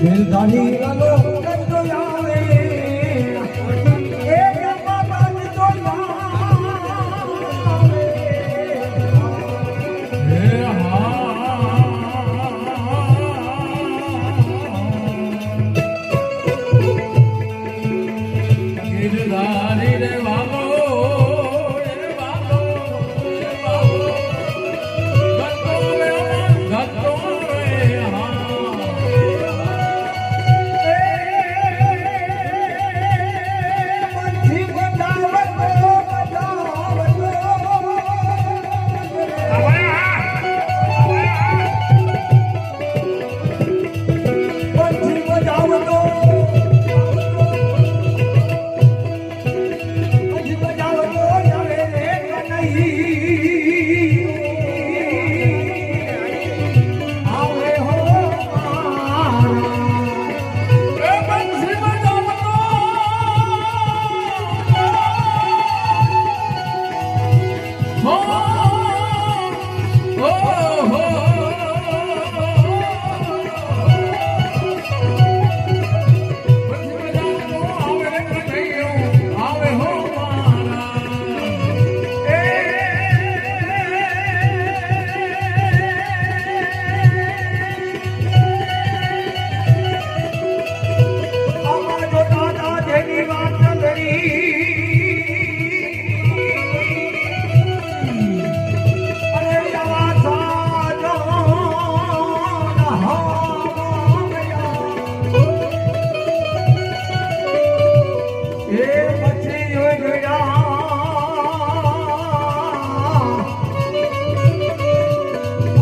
વેલધારી વાલો કરતો આવે એ બાબા તો આવે હે ગિરધારી રે વાલો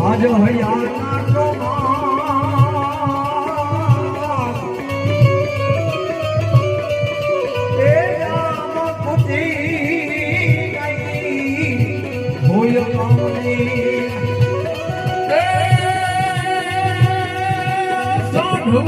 आज हयाना तो ए राम पुती गई होय कौने ए साधु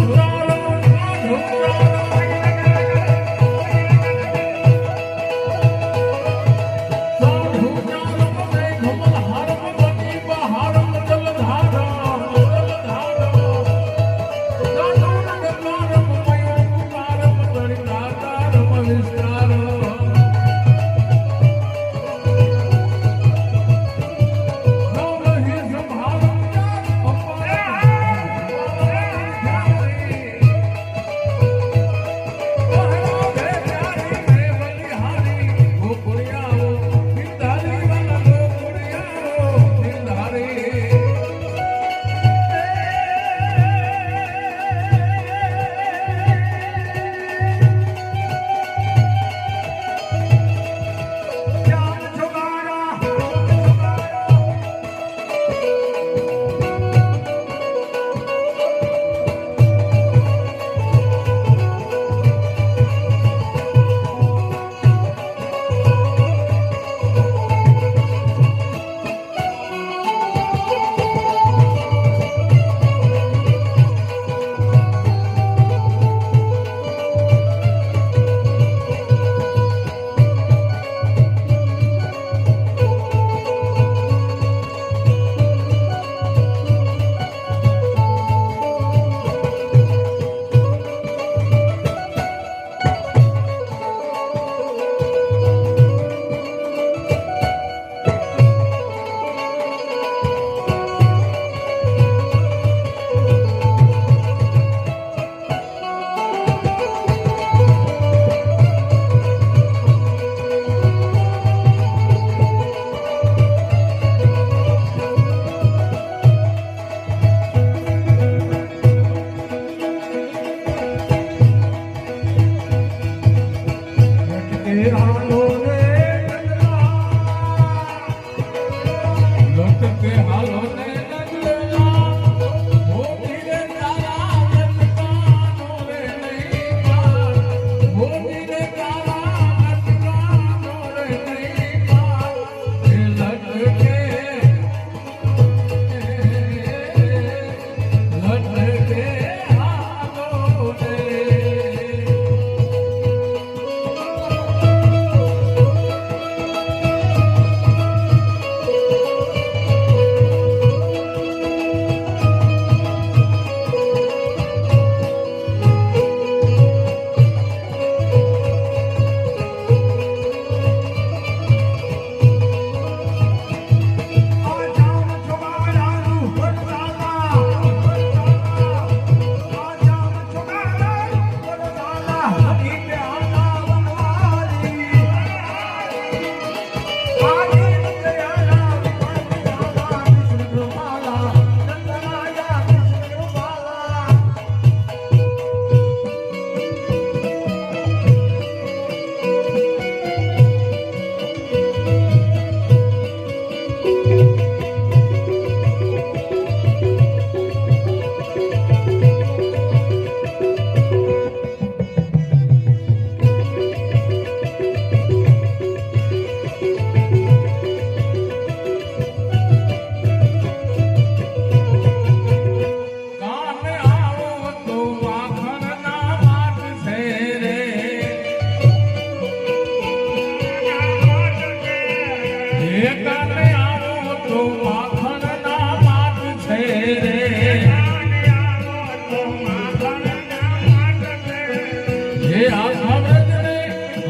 આખા વ્રજને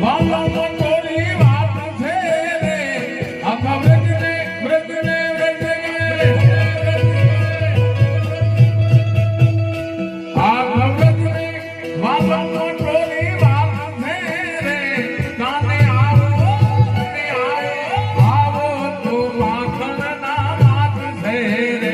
વાલામાં તોરી વાત છે રે આખા વ્રજને આખા વ્રજને વાલામાં તોરી વાત છે રે કાને આવો તો માખણના માથ છે રે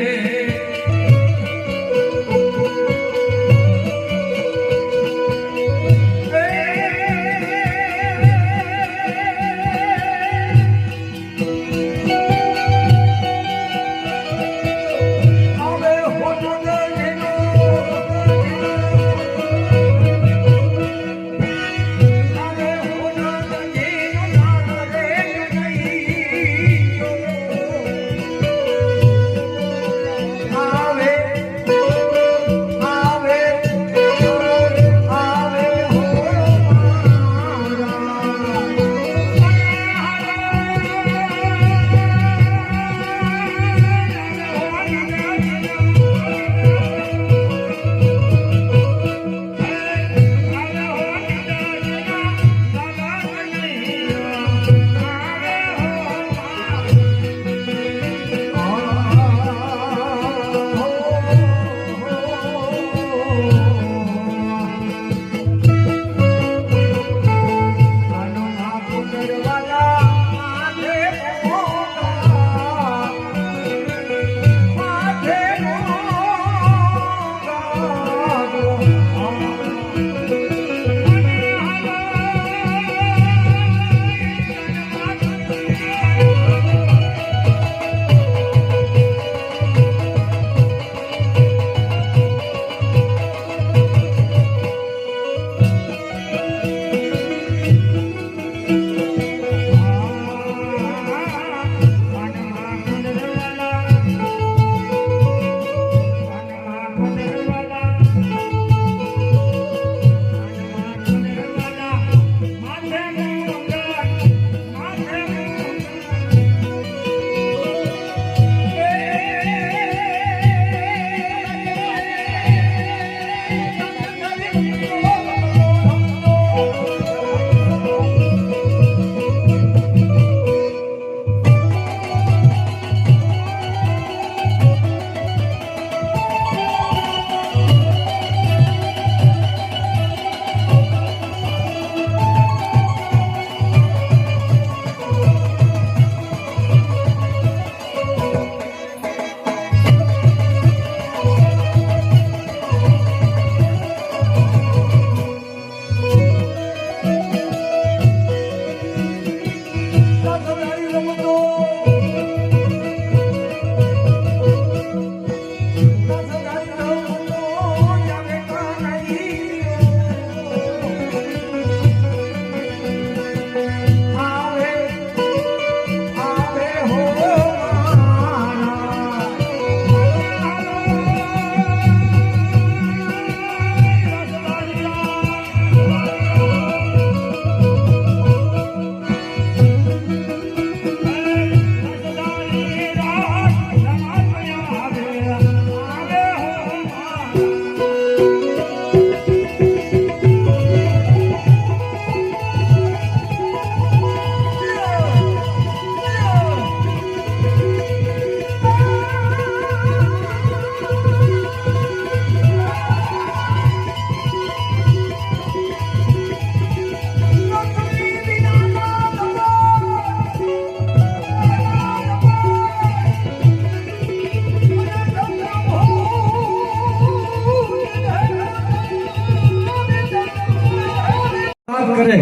કરે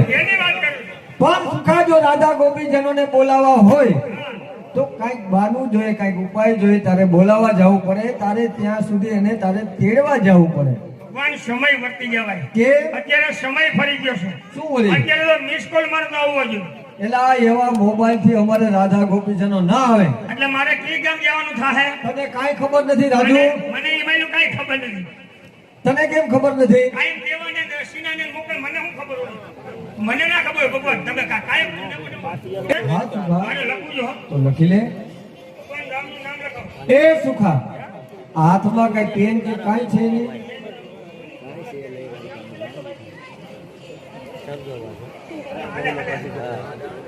પણ સુખા જો રાધા ગોપીજનોને બોલાવવા હોય તો કઈક બાનું જોઈએ, કઈક ઉપાય જોઈએ. તારે બોલાવવા જવું પડે, તારે ત્યાં સુધી એને તારે તેડવા જવું પડે. ભગવાન સમય વર્તી જવાય કે અત્યારે સમય ફરી ગયો છે. શું બોલી અત્યારે તો મિસ કોલ મારતો આવવો જોઈએ. એલા એવા મોબાઈલ થી અમારે રાધા ગોપીજનો ના આવે એટલે મારે કઈ ગામ જવાનું થાય તને કાઈ ખબર નથી રાજુ? મને એમાં કઈ ખબર નથી. તને કેમ ખબર નથી? કાઈ દેવાને દર્શનાને મોકલ, મને શું ખબર હોય? મને ના ખબર હોય ભગવાન. તમે કાઈ હા સુખા મારે લખવું જો તો લખી લે. ભગવાન રામનું નામ લખો. એ સુખા હાથમાં કઈ પેન કે કાઈ છે નહીં?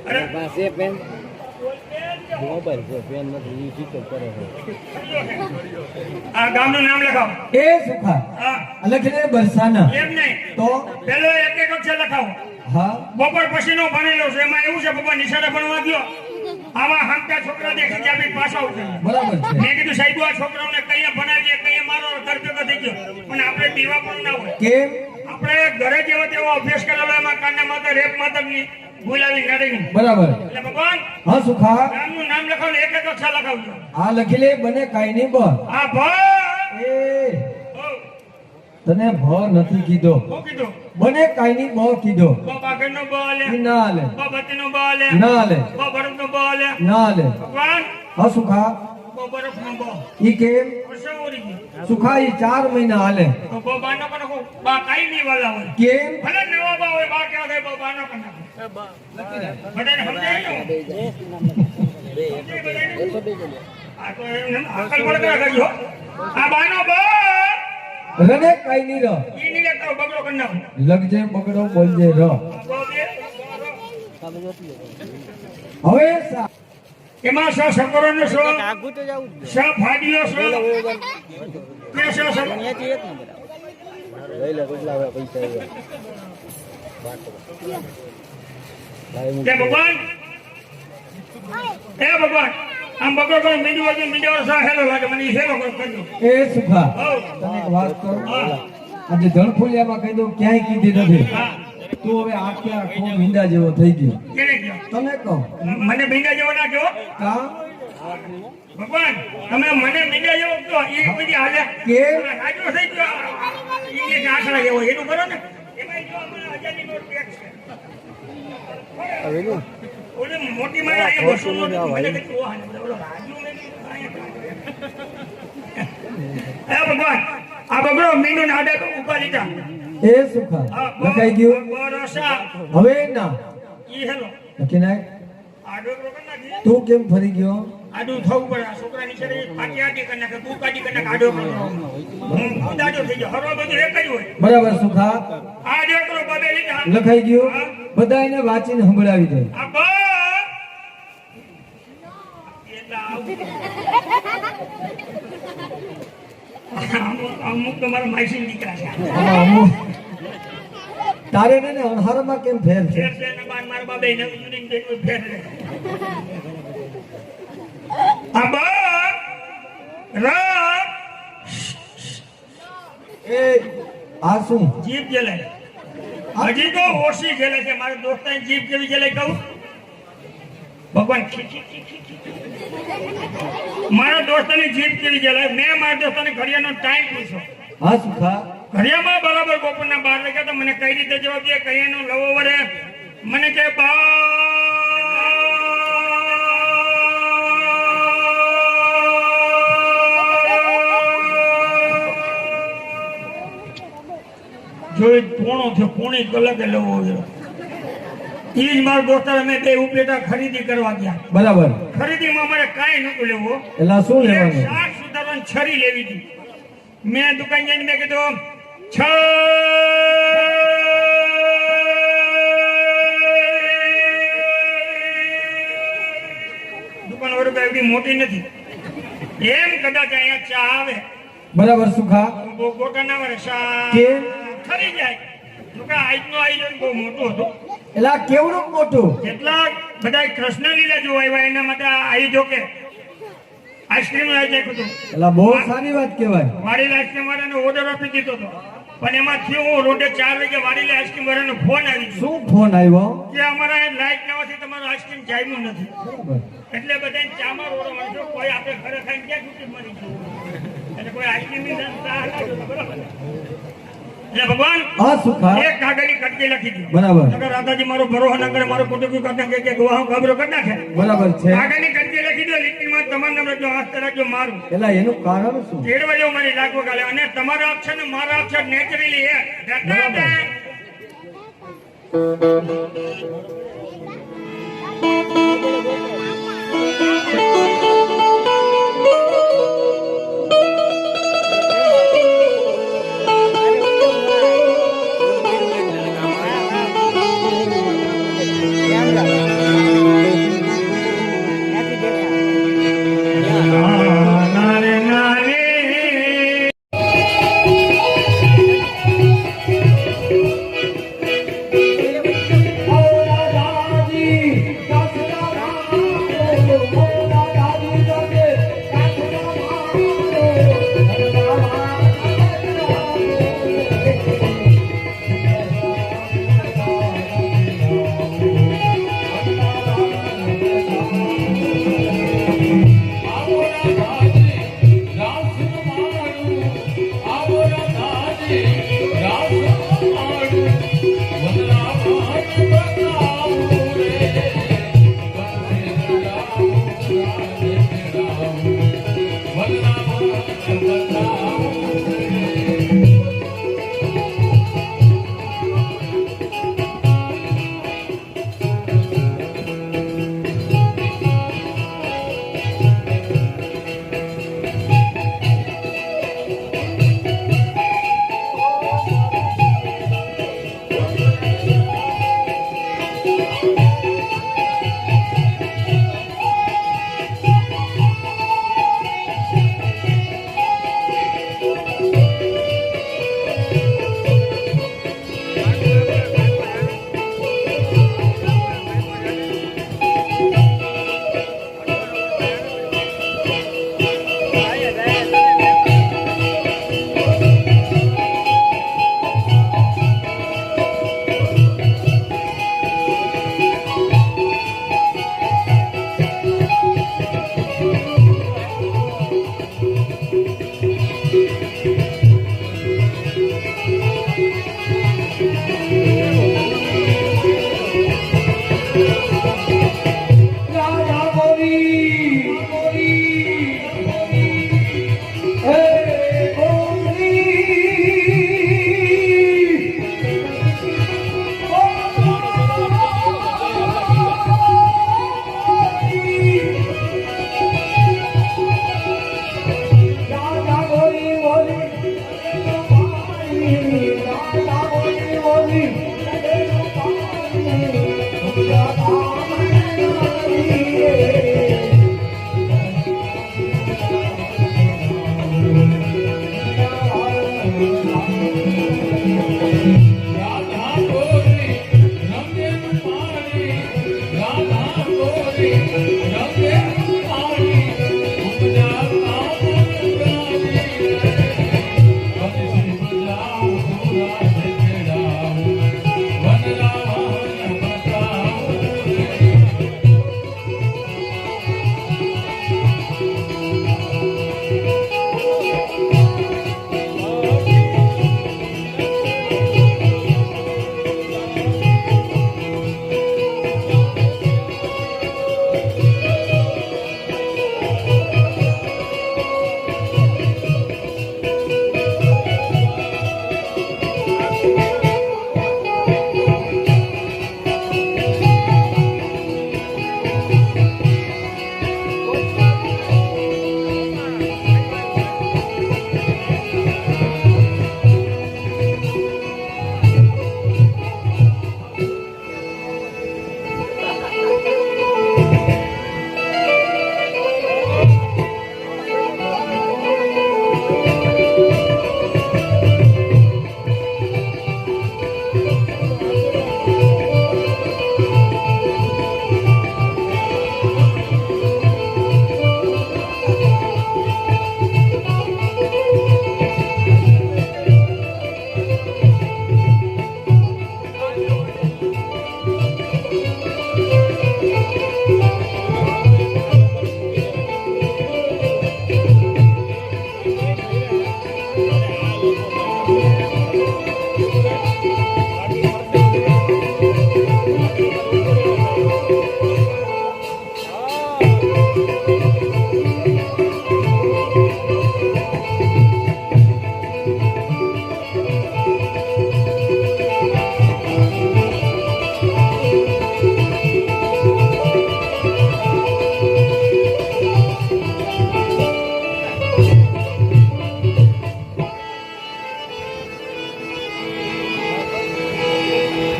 અરે પાસે પેન મોબાઈલ છે પેન નથી ઈ ચીક કરે છે આ ગામનું નામ લખાવો. એ સુખા હા લખી દે બરસાના. એમ નહીં, તો પેલો એક એક અક્ષર લખાવો. હા બપોર પછીનો ભણેલો છે, એમાં એવું છે ભગવાન નિશાળે ભણવા ગયો, આવા હમતા છોકરા દેખી ગયા, બી પાછા ઉતરે. બરાબર છે. મેં કીધું સાહેબ આ છોકરાઓને કઈ ભણાવીએ, કઈ મારો તરફેલો થઈ ગયો, પણ આપણે દીવા પણ ના હોય. કેમ? આપણે ઘરે જેવો તેવો અભ્યાસ કરેલો, એમાં કાંડા માતા રેપ માતરની બોલાવી નડે નહીં. બરાબર. એટલે ભગવાન હા સુખા ગામનું નામ લખાવો, એક એક અક્ષર લખાવજો. આ લખી લે બને કાઈ નહીં બ. આ ભ એ તને ભ નથી કીધો, શું કીધું? બને કાઈ નહીં બ કીધો. બ બાગરનો બ આલે, ઈ ના હાલે, બ બત્તીનો બ આલે, ના હાલે, બ બરફનો બ આલે. ના હાલે. ભગવાન હા સુખા બ બરફનો બ ઈ કેમ? વર્ષો ઉડી ગઈ. સુખા ઈ 4 મહિના હાલે. તો બ બાનો પણ બા કાઈ નહીં વાલા હોય. કેમ? ભલે નવા બા હોય, બા ક્યાં થાય, બ બાનો પણ નાખો. બધાને સમજાય ને? આ તો એમ અકલ બળતરા કરી હો. આ બાનો બ રને કાઈ નહીં ર. ઈ નહીં લેતા બગડો કરી નાખો. લગજે બગડો બોલજે ર. આ બ બે. હવે સા એમાં સ સકરોનો સ, આગુ તો જાવું સ ફાડ્યો સ, કે સ સ અહીંયાથી એક નંબર લઈ લે કેટલા હવે પૈસા કે ભગવાન હે ભગવાન આમ બગડો કરો મીંડું વાગે મીંડા સા હેલો લાગે મને ઈ હેલો કરજો. એ સુખા હો તને એક વાત કરું. હા આજે ધણફુલિયામાં કહી દઉં ક્યાંય કીધી નથી. હા તું હવે આખે આખો મીંડા જેવો થઈ ગયો. કેને કહો? તને કહું મને મીંડા જેવો ના કહો કા ભગવાન, તમે મને મીંડા જેવો કહો એ બધી હાલે કેમ? રાજો થઈ ગયો ઇંગ્લિશ આંકડા જેવો એનું કરો ને. એમાં જો આપણે 1000 ની નોટ ટેક્સ છે. હવે નું ઓલે મોટી મારા અહીંયા 200 નોટ મને કીધું ઓહ ને ઓલો રાજુ ને હે ભગવાન આ બગડો મીંડું ને આડે ઉભા લીધા. એ સુખા લખાઈ ગયું. બરોસા હવે ના ઈ હેલો લખી નાખ. આડો રોકન નાખી તું કેમ ફરી ગયો? આડું થવું પડે. આ છોકરા ની છે પાટી આડી કરી નાખે, તું કાઢી કરી નાખે, આડો કરો. હું ખુદ આડો થઈ ગયો. હરવા બધું એક જ હોય. બરાબર સુખા આ જે કરો બબે લીધા. લખાઈ ગયું. બધા એને વાંચીને સંભળાવી દે. આ બા એટલા અમુક તો મારા માઈસીન દીકરા છે. આમાં અમુક તારે ને અણહારમાં કેમ ફેર છે? ફેર છે ને મારા બાબે ને ઉડીને જઈને ફેર છે. આ બા રા એ આ શું? જીભ જલે. હજી તો ઓછી જલે છે. મારા દોસ્તાની જીભ કેવી જલે કહું? ભગવાન મારા દોસ્તાની જીભ કેવી જલે. મેં મારા દોસ્તાને ઘડિયાળનો ટાઈમ પૂછ્યો. હા સુખા ઘડિયાળમાં બરાબર બપોરના 12 વાગ્યા તો મને કઈ રીતે જવાબ દે? કહીનો લવો વરે મને કે જોઈ પોણો થયો, પોણી કલાકે લવો ગયો. ઈ જ મારા દોસ્તાર અમે બે ઉપલેટા ખરીદી કરવા ગયા. બરાબર. ખરીદીમાં અમારે કાંઈ નતું લેવું. એલા શું લેવાનું? શાક સુધારવાની છરી લેવી હતી. મેં દુકાન જઈને મેં કીધું દુકાન વાળું કઈ એવડી મોટી નથી. એમ કદાચ અહીંયા ચા આવે બરાબર સુખા બહુ ગોટા ના આવે ચા કેમ? ખરી જાય. દુકાન આજનું આયોજન બહુ મોટું હતું. એલા કેવડું મોટું? કેટલાક બધા કૃષ્ણ લીલા જોવા આવ્યા એના માટે આયોજકો કે આઈસ્ક્રીમ આયોજક હતું. એલા બહુ સારી વાત કહેવાય. વાડીલા આઈસ્ક્રીમ વાળાને ઓર્ડર આપી દીધો હતો. પણ એમાં થયું રોડે 4 વાગે વાડીલા આઈસ્ક્રીમ વાળાનો ફોન આવી ગયો શું ફોન આવ્યો? કે અમારા અહીં લાઈટ નવાથી તમારું આઈસ્ક્રીમ જામ્યું નથી. બરાબર. એટલે બધાને ચામાં રોડો વાંચો. કોઈ આપણે ઘરે ખાઈને ક્યાં છૂટી મરી ગયું. એટલે કોઈ આઈસ્ક્રીમ ની ચા હલાવ્યો તો બરાબર. એટલે ભગવાન હા સુખા એક કાગળની કટકી લખી દીધી. બરાબર. નકર રાધાજી મારો ભરોહો ન કરે, મારો કુટુંબી કાકા કે ગવાહ ખબરો કરી નાખે. બરાબર છે. કાગળની કટકી લખી દો. લીટીમાં તમારું નામ લખજો, હાથ રાખજો મારું. એલા એનું કારણ શું? કેળવા જેવું મારી લાગવો ગાલે. અને તમારો અક્ષર ને મારા અક્ષર નેચરલી હે.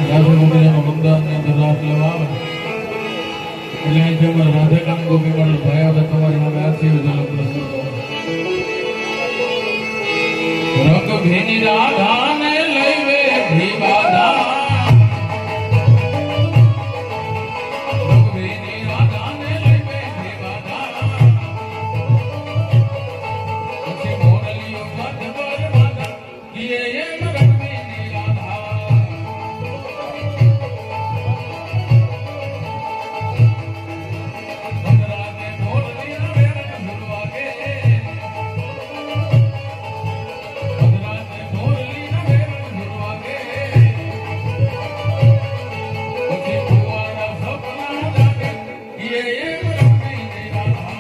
રાધા ગોપીના અમદાવાદની અંદર રાત લેવા આવે એટલે અહીંથી અમારે રાધાકાંત ગોપી માટે ભાઈ આવે તમારી હવે આથી રકભીની રાધાને લઈવે ભીવાધા રકભીની રાધાને લઈવે ભીવાધા પછી મોરલીઓ મત બરવાધા કિયે એમ રકભીની રાધા ભગરાને મોરલી આવે ભુરવાગે ભગરાને મોરલી આવે ભુરવાગે પછી ભુવાના સપના જાગે કિયે એમ રકભીની રાધા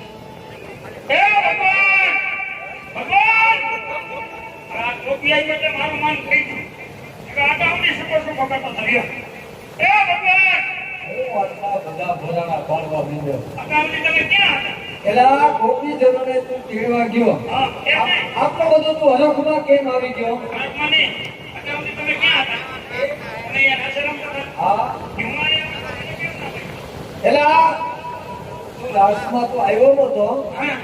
હે ભગવાન ભગવાન આ ગોપી આવી એટલે મારું મન થઈ ગયું કે આટાઉની સુકો સુકો કરતો થયો હે ભગવાન હું આટલા બધા ભોળાના પાડવા માંડ્યો. આટાઉની તમે ક્યાં હતા એલા ગોપીજનોને તું તેડવા ગયો. હા એમ નહીં આટલો બધો તું હરખમાં કેમ આવી ગયો? ભારતમાં નહીં આટાઉની તમે ક્યાં હતા અને યાર આશ્રમ હતા હા હિમાલય એલા તું લાસ્ટમાં તો આવ્યો નતો. હા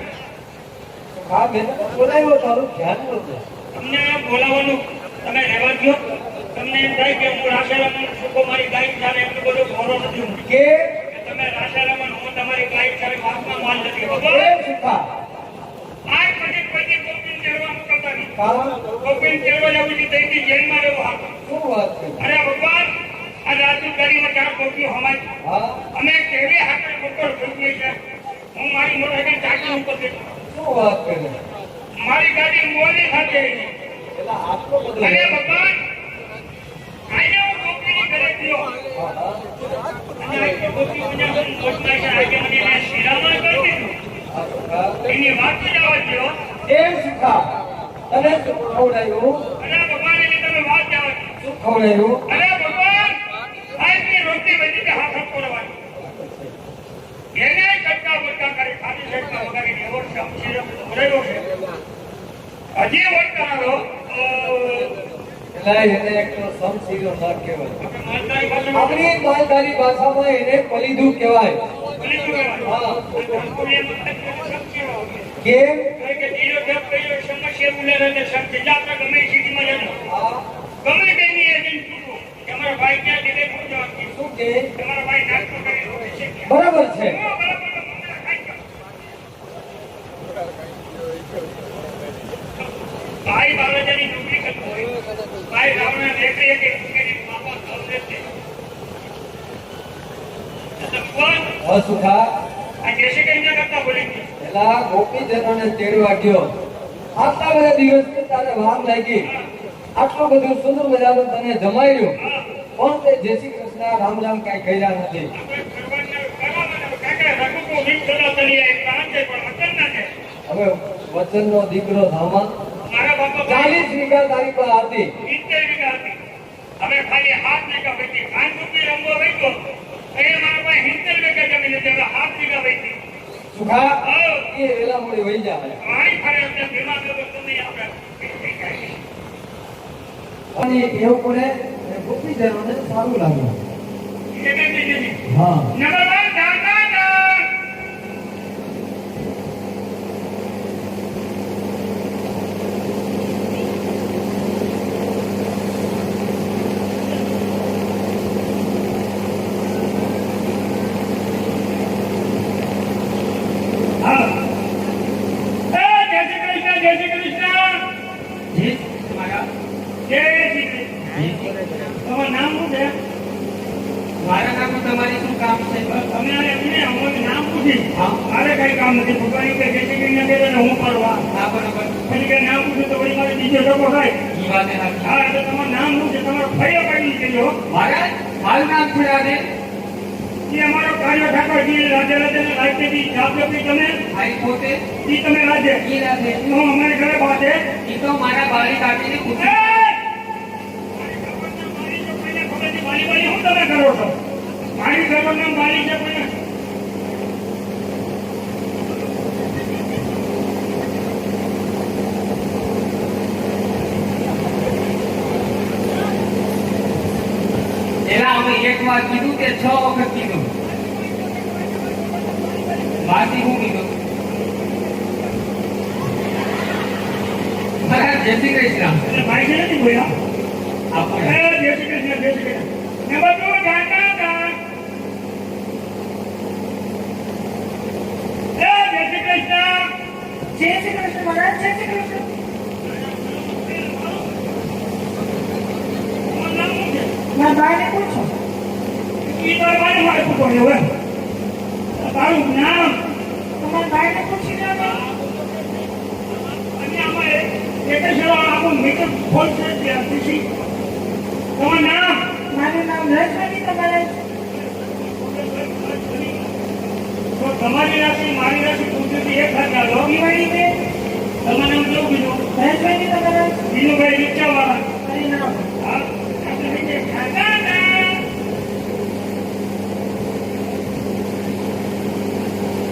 હા બેન બોલાવ્યો તારું ધ્યાન નતું. તમને બોલાવવાનું તમે રહેવા દો તમને એમ થાય કે હું રાશારામન સુકો મારી ગાય ચાલે એટલું બધું ઘોરો નથી હું કે તમે રાશારામન હું તમારી ગાય ચાલે વાતમાં માલ નથી એ ભગવાન સુખા આજ પછી કોઈ ગોપીને તેડવા મોકલતા નહીં કારણ ગોપીને તેડવા જવું છે તેથી જેલમાં રહેવું હાથ શું વાત કરી? અરે ભગવાન આ રાજુ ગાડીમાં ચાર ગોપીઓ હમાય હા અમે કેવી હાથે બપોર ભૂલીએ છે હું મારી મોટર ચાકી ઉપર બેઠો શું વાત કરી? મારી ગાડી મોલી સાથે એલા આટલો બધો અરે ભગવાન આજે હું ગોપીની ઘરે ગયો હા, હા. અને આજે ગોપી મને મોટના છે આજે મને મેં શિરામણ કરી દીધું હા, સુખા. એની વાત જ આવવા દ્યો એ સુખા તને શું ખવડાવ્યું? અરે ભગવાન એની તમે વાત જ આવવા દ્યો. શું ખવડાવ્યું? અરે ભગવાન આજની રોટલી બધી કે હાથ આપવાની એને કટકા બટકા કરી ખાલી શેકતા વગાડીને એવો શમશીરો ભરેલો છે હજી વટકારો એલા એને એક તો સમસીરો ના કહેવાય. માલધારી ભાષામાં આપણી માલધારી ભાષામાં એને પલીધું કહેવાય. બોલી શું કહેવાય? હા. ધનકુલી એમ જ શમશીરો આવે. કેમ? કારણ કે તીરો જપ કર્યો સમસ્યા ઉલેરે ને સમજી જા આપણે ગમે એ સિટીમાં જજો હા. ગમે તેની એજન્ટ પૂછો કે અમારા ભાઈ ક્યાં છે તે પૂછો આપી. શું કે? તમારા ભાઈ નાસ્તો કરી રોટી શેકી. બરાબર છે. હું બરાબર તો મમ્મીને ખાઈ જાઉં. ભાઈ બાબાજાની નોકરી કરતો હોય ભાઈ રાવણા દેખરી કે બાપા સૌદે છે કોણ? સુખા આ જય શ્રી કૃષ્ણ કરતા બોલી ગઈ. પેલા ગોપીજનોને તેડવા ગયો. આટલા બધા દિવસથી તારે વાર લાગી, આટલું બધું સુંદર મજાનું તને જમાડ્યું, પણ તે જય શ્રી કૃષ્ણ રામ રામ કાંઈ કર્યા નથી. હવે વચનનો દીકરો ધામા 40 વીઘા તારી પર હતી. હવે ખાલી 7 વીઘા વેચી 5 રૂપિયા રંગો વેચો એ મારા પાસે 70 વીઘા જમીન હતી. હવે 7 વીઘા વેચી સુખા એ વેલા મોડી વહી જાય. મારી ખરે એટલે ભીમા તો તમને આપણે અને એવું પડે એ ગોપીજનોને સારું લાગ્યું. હા નંબર 1 દાદા મારા નામ તમારી શું કામ છે? નામ પૂછી મારે કઈ કામ નથી. ભગવાન કે જય શ્રી કૃષ્ણ કહે તો હું કરવા હા બરોબર પછી કે નામ પૂછ્યું તો વળી મારે બીજો ટકો થાય. ઈ વાત એ સાચી. હા એટલે તમારું નામ શું છે? તમારો ફરિયા પાડી કહેજો. મહારાજ મારું નામ છે રાધે. એ અમારો કાર્ય ઠાકોરજી રાધે રાધે ને રાજ્યથી જાપી તમે મારી પોતે ઈ તમે રાજ્ય ઈ રાધે. હું અમારે ઘરે પાસે ઈ તો મારા બાળી કાઢીને પૂછે. મારી હું તમે કરો છો? મારી ઘરનું નામ બાળી છે પણ એલા અમે એક વાર કીધું કે 6 વખત કીધું. બાકી હું કીધું મહારાજ જય શ્રી કૃષ્ણ. એટલે ભાઈ છે નથી બોલ્યા. આપો જય શ્રી કૃષ્ણ જય શ્રી કૃષ્ણ. નંબર 2 જાતા હતા. જય શ્રી કૃષ્ણ. જય શ્રી કૃષ્ણ મહારાજ, જય શ્રી કૃષ્ણ. તમારું નામ શું છે? મારા ભાઈને પૂછો. ઈ તારા ભાઈને મારે પૂછવાનું હવે. તારું નામ તમારા ભાઈને પૂછીને અમે અને આમાં એક જ આપણું મીટર ફોન છે ત્યાં પૂછી તમારું નામ મારું નામ રજવાડી તમારા તો તમારી રાશિ મારી રાશિ પૂછતી એક હતા લો દિવાળી બેન તમારું નામ કેવું કીધું? રજવાડી તમારા વિનુભાઈ રિક્ષાવાળા. પરિણામ હા આપણે રીતે ખાતા હતા.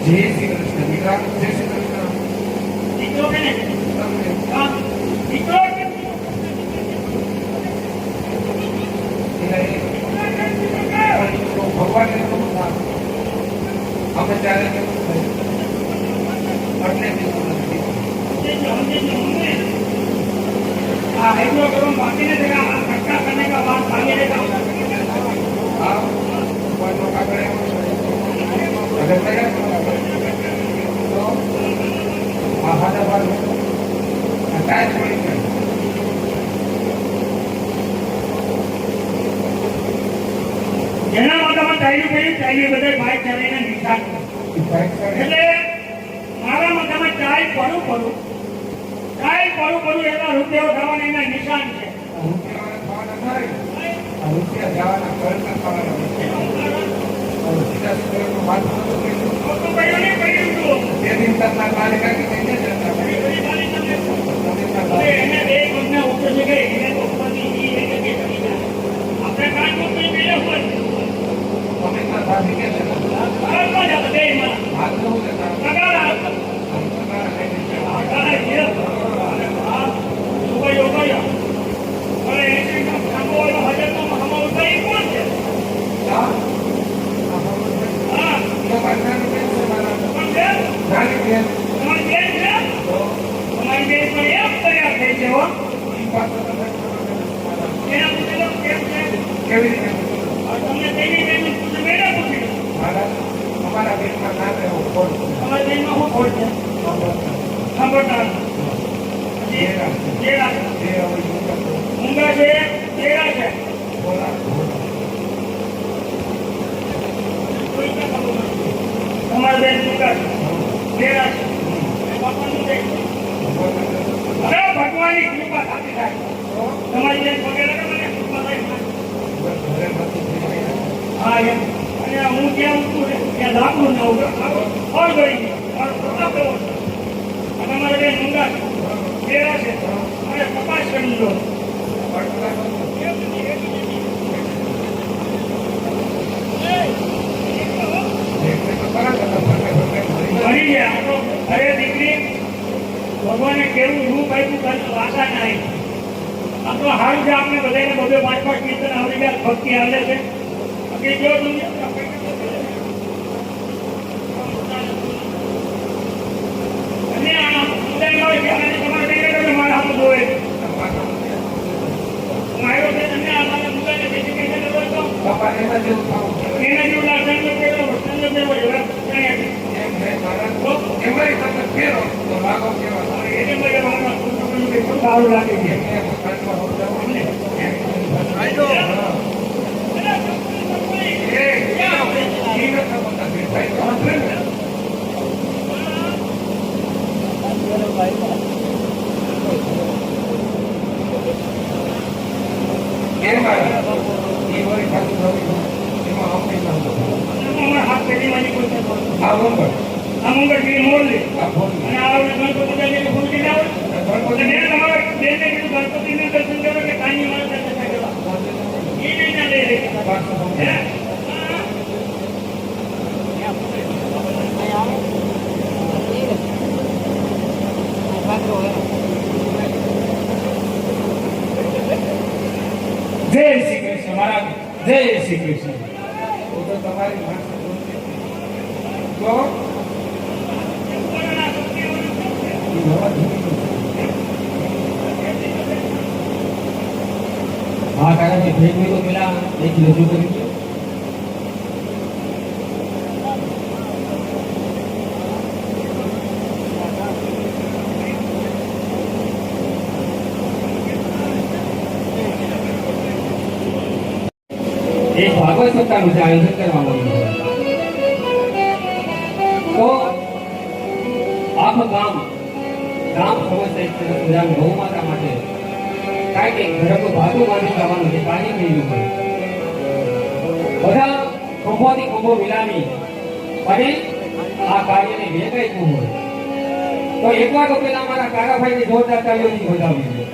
જય શ્રી કૃષ્ણ દીકરા. જય શ્રી કૃષ્ણ. દીકરો કે ને? હા દીકરો કે? ભગવાન અમે ત્યારે हाँ ऐसा करो बाकी नहीं देगा खट्टा करने का बात आगे रहेगा જેના માથામાં ચાલ્યું કર્યું ચાલ્યું બધા બાઇક ચલાવીને નિશાન એટલે મારા માથામાં ચાલ પડું એના રૂપિયા થવાના એના નિશાન છે એને બે કંપના ઉપર છે એને તો ઉપરની આપણે કાંઈ કંપની મળે હોય કેવી રીતે તમને તેની બેની પૂછે મેળા પૂછી અમારા દેશમાં ના રહેવું ખોટ તમારા દેશમાં શું ખોટ છે ખબરદાર ઊંઘા છે કેળા છે કોઈ ઘેરા છે. એ બાપાનું છે. અરે ભગવાનની કૃપા સાચી થાય. તમારી જેમ પગે લાગે મને કૃપા થાય. હા એમ. અને હું જ્યાં ઉઠું ને ત્યાં લાકડું ના ઉઠે. ફળ ગઈ ગઈ. મારો પ્રતાપ એવો છે. અને અમારે બે ડુંગા છે. ઘેરા છે. અને કપાસ કરી દો. મળી ગયા આપણો અરે દીકરી ભગવાને કેવું રૂપ આપ્યું તારી આશા ના આવી આ તો હારું છે આપણે બધાને બધે 5-5 કીર્તન આવડી ગયા ભક્તિ આવે છે બાકી જો તમે અને આ મુદ્દામાં કે આને તમારે કઈ કરે મારા હાથ જોવે મારો છે તમને અમારા મુદ્દાને બેસી કઈ કરે તો એના જેવું લાગણ તો કેવો વસ્તુ કેવો એવા એમાંય તમે ફેરો તો લાગો કેવા એને મને મારા ખૂબ સારું લાગે છે હાથ પેઢી મારી કોઈ આ મંગળ થી મોડ લે અને આ ગણપતિ દાદાને ફોન કરી આવો ગણપતિ ને તમારા બેને કીધું ગણપતિને દર્શન કરો કે કાની મારા દર્શન કરવા એ નહીં ના લે જય શ્રી કૃષ્ણ મહારાજ જય શ્રી કૃષ્ણ તો તમારી તો હા કારણ કે ભેટ હોય તો પેલા એક રજૂ કરી દો. એક ભાગવત સપ્તાહનું જે આયોજન કરવામાં આવ્યું તો આખું ગામ સમજતા એક સરસ મજાનું ગૌ માતા માટે કાંઈક એક ધર્મનું ભાગું બાંધી જવાનું જે કાર્ય કર્યું હોય બધા ખંભોથી ખંભો મિલાવી અને આ કાર્યને વેગાયું હોય તો એકવાર તો પેલા અમારા કારાભાઈને જોરદાર તાળીઓથી વધાવી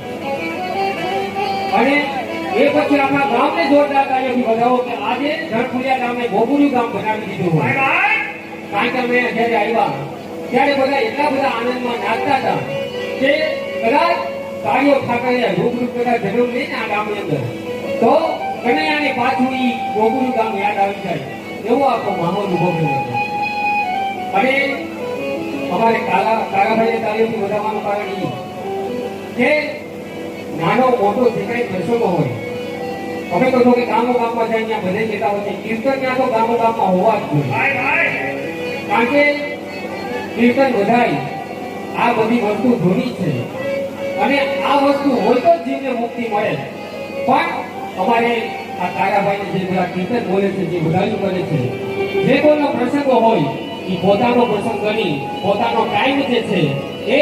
અને એ પછી આપણા ગામને જોરદાર તાળીઓથી વધાવો કે આજે ધણપુરિયા ગામને ગોપુરિયું ગામ બનાવી દીધું હોય કારણ કે અમે જ્યારે આવ્યા ત્યારે બધા એટલા બધા આનંદમાં નાચતા હતા કે કદાચ કાર્યો ઠાકરે રૂપ કદાચ જરૂર નહીં ને આ ગામની અંદર તો કનૈયાને પાછું ઈ ગોકુળનું ગામ યાદ આવી જાય એવો આખો માહોલ ઉભો કર્યો હતો અને અમારે કારાભાઈને તાળીઓથી વધાવવાનું કારણ એ કે નાનો મોટો જે કઈ પ્રસંગો હોય અમે તો કે ગામો ગામમાં જાય ત્યાં બધે જતા હોય છે કીર્તન ત્યાં તો ગામો ગામમાં હોવા જ જોઈએ કારણ કે કીર્તન વધાય આ બધી વસ્તુ ધૂની છે અને આ વસ્તુ હોય તો જીવને મુક્તિ મળે પણ અમારે આ કારાભાઈને જે બધા કીર્તન બોલે છે જે વધાયું કરે છે જે કોઈનો પ્રસંગો હોય એ પોતાનો પ્રસંગ ગણી પોતાનો ટાઈમ જે છે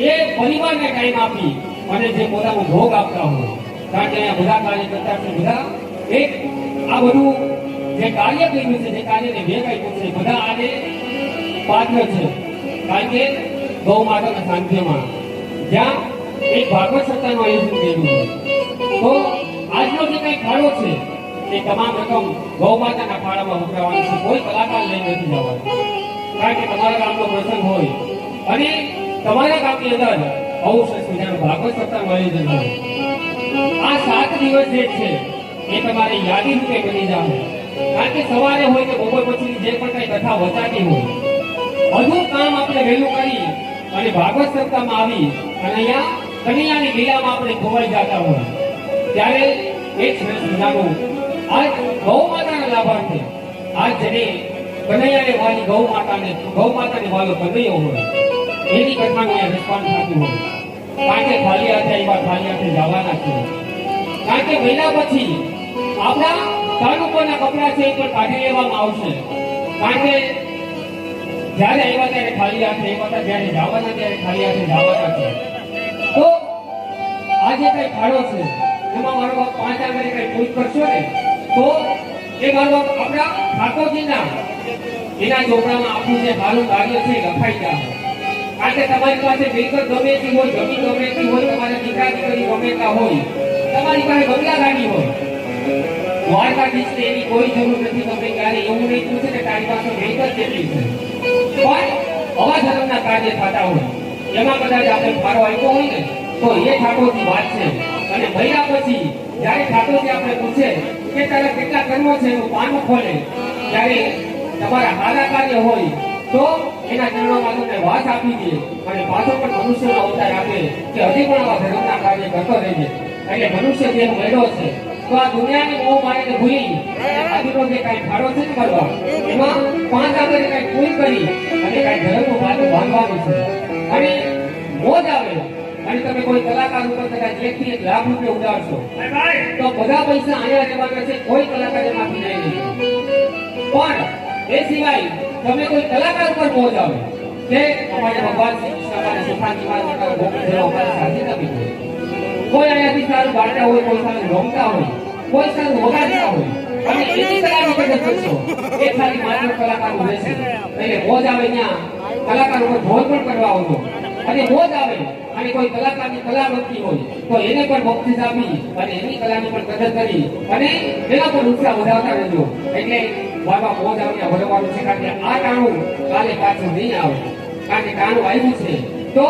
એ પરિવારને ટાઈમ આપી અને જે પોતાનો ભોગ આપતા હોય કારણ કે અહીંયા બધા કાર્યકર્તા છે બધા એક આ બધું જે કાર્ય કર્યું છે જે કાર્યને વેગ આપ્યું છે બધા આજે પાત્ર છે કારણ કે ગૌ માતાના સાનિધ્યમાં જ્યાં એક ભાગવત સપ્તાહનું આયોજન કર્યું હોય તો આજનો જે કઈ ફાળો છે એ તમામ રકમ ગૌ માતાના ફાળામાં વપરાવાની છે કોઈ કલાકાર લઈ નથી જવાનું કારણ કે તમારા ગામનો પ્રસંગ હોય અને તમારા ગામની અંદર આવું સરસ મજાનું ભાગવત સપ્તાહનું આયોજન હોય આ 7 દિવસ જે છે એ તમારે યાદી રૂપે બની જાય કારણ કે સવારે હોય કે બપોર પછી જે પણ કઈ કથા વચાતી હોય બધું કામ આપણે વહેલું કરી અને ભાગવત સપ્તાહમાં આવી અને અહીંયા કનૈયાની લીલામાં આપણે ખોવાઈ જતા હોય ત્યારે એક સરસ મજાનું આજ ગૌ માતાના લાભાર્થે આજ જેને કનૈયાને વાલી ગૌ માતાને વાલો કનૈયો હોય એની કથાનું અહીંયા રિસ્પોન્સ થતું હોય કારણ કે ખાલી હાથે આવ્યા ખાલી હાથે જવાના છે કારણ કે મહિના પછી આપણા તાલુકાના કપડા છે એ પણ કાઢી લેવામાં આવશે કારણ કે જ્યારે આવ્યા ત્યારે ખાલી હાથે આવ્યા હતા, જ્યારે જવાના ત્યારે ખાલી હાથે જવાના છે. તો આ જે કઈ ફાળો છે એમાં મારો બાપ 5 આંગળે કઈ પૂછ કરશો ને તો એ મારો બાપ આપણા ઠાકોરજીના એના ચોપડામાં આપણું જે સારું કાર્ય છે એ લખાઈ જાય. કારણ કે તમારી પાસે મિલકત ગમે તે હોય, જમીન ગમે તે હોય, તમારા દીકરા દીકરી ગમે ત્યાં હોય, તમારી પાસે બંગલા ગાડી હોય, દ્વારકાધીશને એની કોઈ જરૂર નથી. તમને ક્યારે એવું નહીં પૂછે કે તારી પાસે મિલકત કેટલી છે. પણ આવા ધર્મના કાર્ય થતા હોય એમાં કદાચ આપણે ફાળો આપ્યો હોય ને તો એ ઠાકોરજી વાત છે. અને મહિના પછી જ્યારે ઠાકોરજી આપણે પૂછે કે તારા કેટલા કર્મો છે એનું પાનું ખોલે, ત્યારે તમારા સારા કાર્ય હોય તો એના ચરણોમાં તમને વાસ આપી દે અને પાછો પણ મનુષ્યનો અવતાર આપે કે હજી પણ આવા ધર્મના કાર્ય કરતો રહેજે. એટલે મનુષ્ય દેહ મળ્યો છે તો આ દુનિયાની મોહ માયાને ભૂલી આજનો જે કાંઈ ફાળો છે ને કરવા એમાં 5 આંગળે કાંઈ પૂરી કરી અને કાંઈ ધર્મનું પાનું બાંધવાનું છે. અને મોજ આવે અને તમે કોઈ કલાકાર ઉપર કદાચ 1 થી 1 લાખ રૂપિયા ઉડાડશો તો બધા પૈસા અહીંયા રહેવાના છે, કોઈ કલાકાર એમાંથી નહીં લે. પણ એ સિવાય તમે કોઈ કલાકાર ઉપર મોજ આવે કે અમારે ભગવાન શ્રી કૃષ્ણ અમારે સુખાની માતા ગોપી દેવ અમારે સાથી નથી હોય, કોઈ અહીંયાથી સારું ગાતા હોય, કોઈ સારું રમતા હોય, કોઈ સારું વગાડતા હોય અને એની કલાની કદર કરશો એ ખાલી માત્ર કલાકાર રહેશે. એટલે મોજ આવે ત્યાં કલાકાર ઉપર ભોજ પણ કરવા આવતો અને મોજ આવે અને કોઈ કલાકારની કલા વધતી હોય તો એને પણ બક્ષિસ આપી અને એની કલાની પણ કદર કરી અને એના પર ઉત્સાહ વધારતા રહેજો. એટલે બાબા મોજ આવીને ભરવાનું છે. કારણ કે આ ટાણું કાલે પાછું નહીં આવે. કારણ કે ટાણું આવ્યું છે તો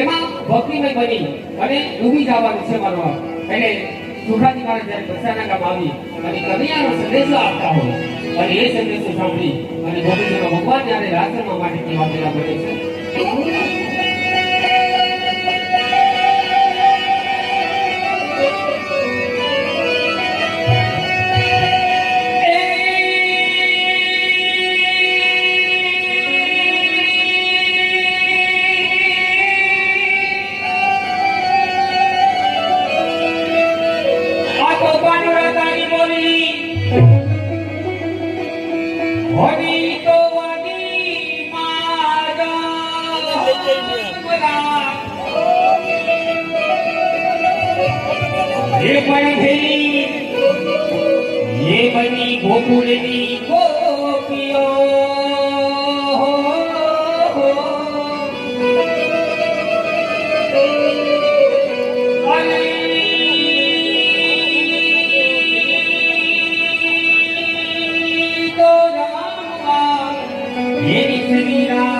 એમાં ભક્તિમય બની અને ડૂબી જવાનું છે મારો. એટલે સુખાજી મહારાજ જ્યારે બરસાના ગામ આવી અને કનૈયાનો સંદેશો આપતા હોય અને એ સંદેશો સાંભળી અને ગોપીજીનો ભગવાન જ્યારે રાત્રમાં માટે કહેવા પેલા બને છે. ये बनी गोकुलनी गोपियो तो राम ये श्रीराम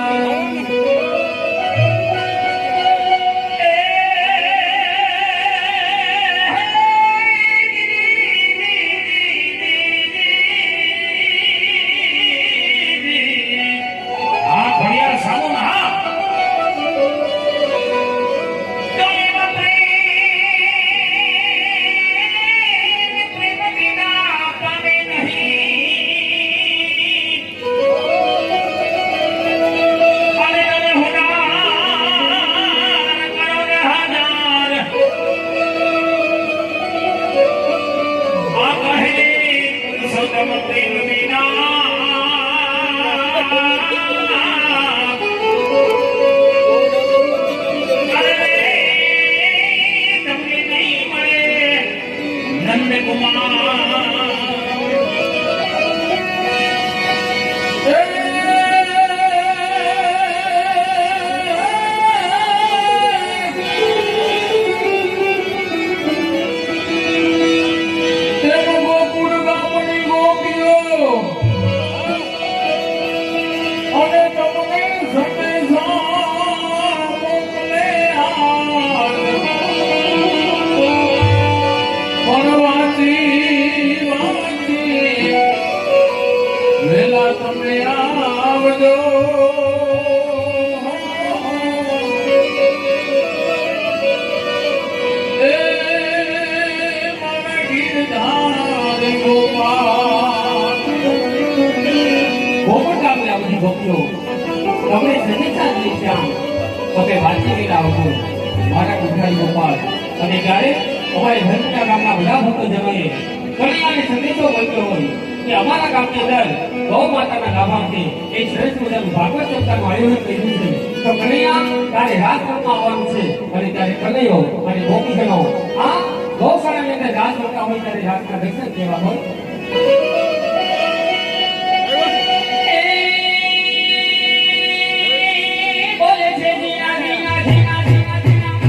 તમે સંદેશા જ શ્યામ તમે વાંચી ગયેલા હતો મારા ગુજરાતી ગોપાલ. અને જ્યારે અમારે ધર્મના ગામના બધા ભક્તજનોએ કનૈયાને સંદેશો મળ્યો હોય કે અમારા ગામની અંદર ગૌ માતાના લાભાર્થે એક શ્રેષ્ઠ મજાનું ભાગવત સપ્તાહનું આયોજન કર્યું છે. તો કનૈયા તારે રાસ રમવા આવવાનું છે અને ત્યારે કનૈયો અને ગોપીજનો આ ગૌશાળાની અંદર રાસ રમતા હોય ત્યારે રાસના દર્શન કેવા હોય. બોલે છે જીના જીના જીના જીના જીના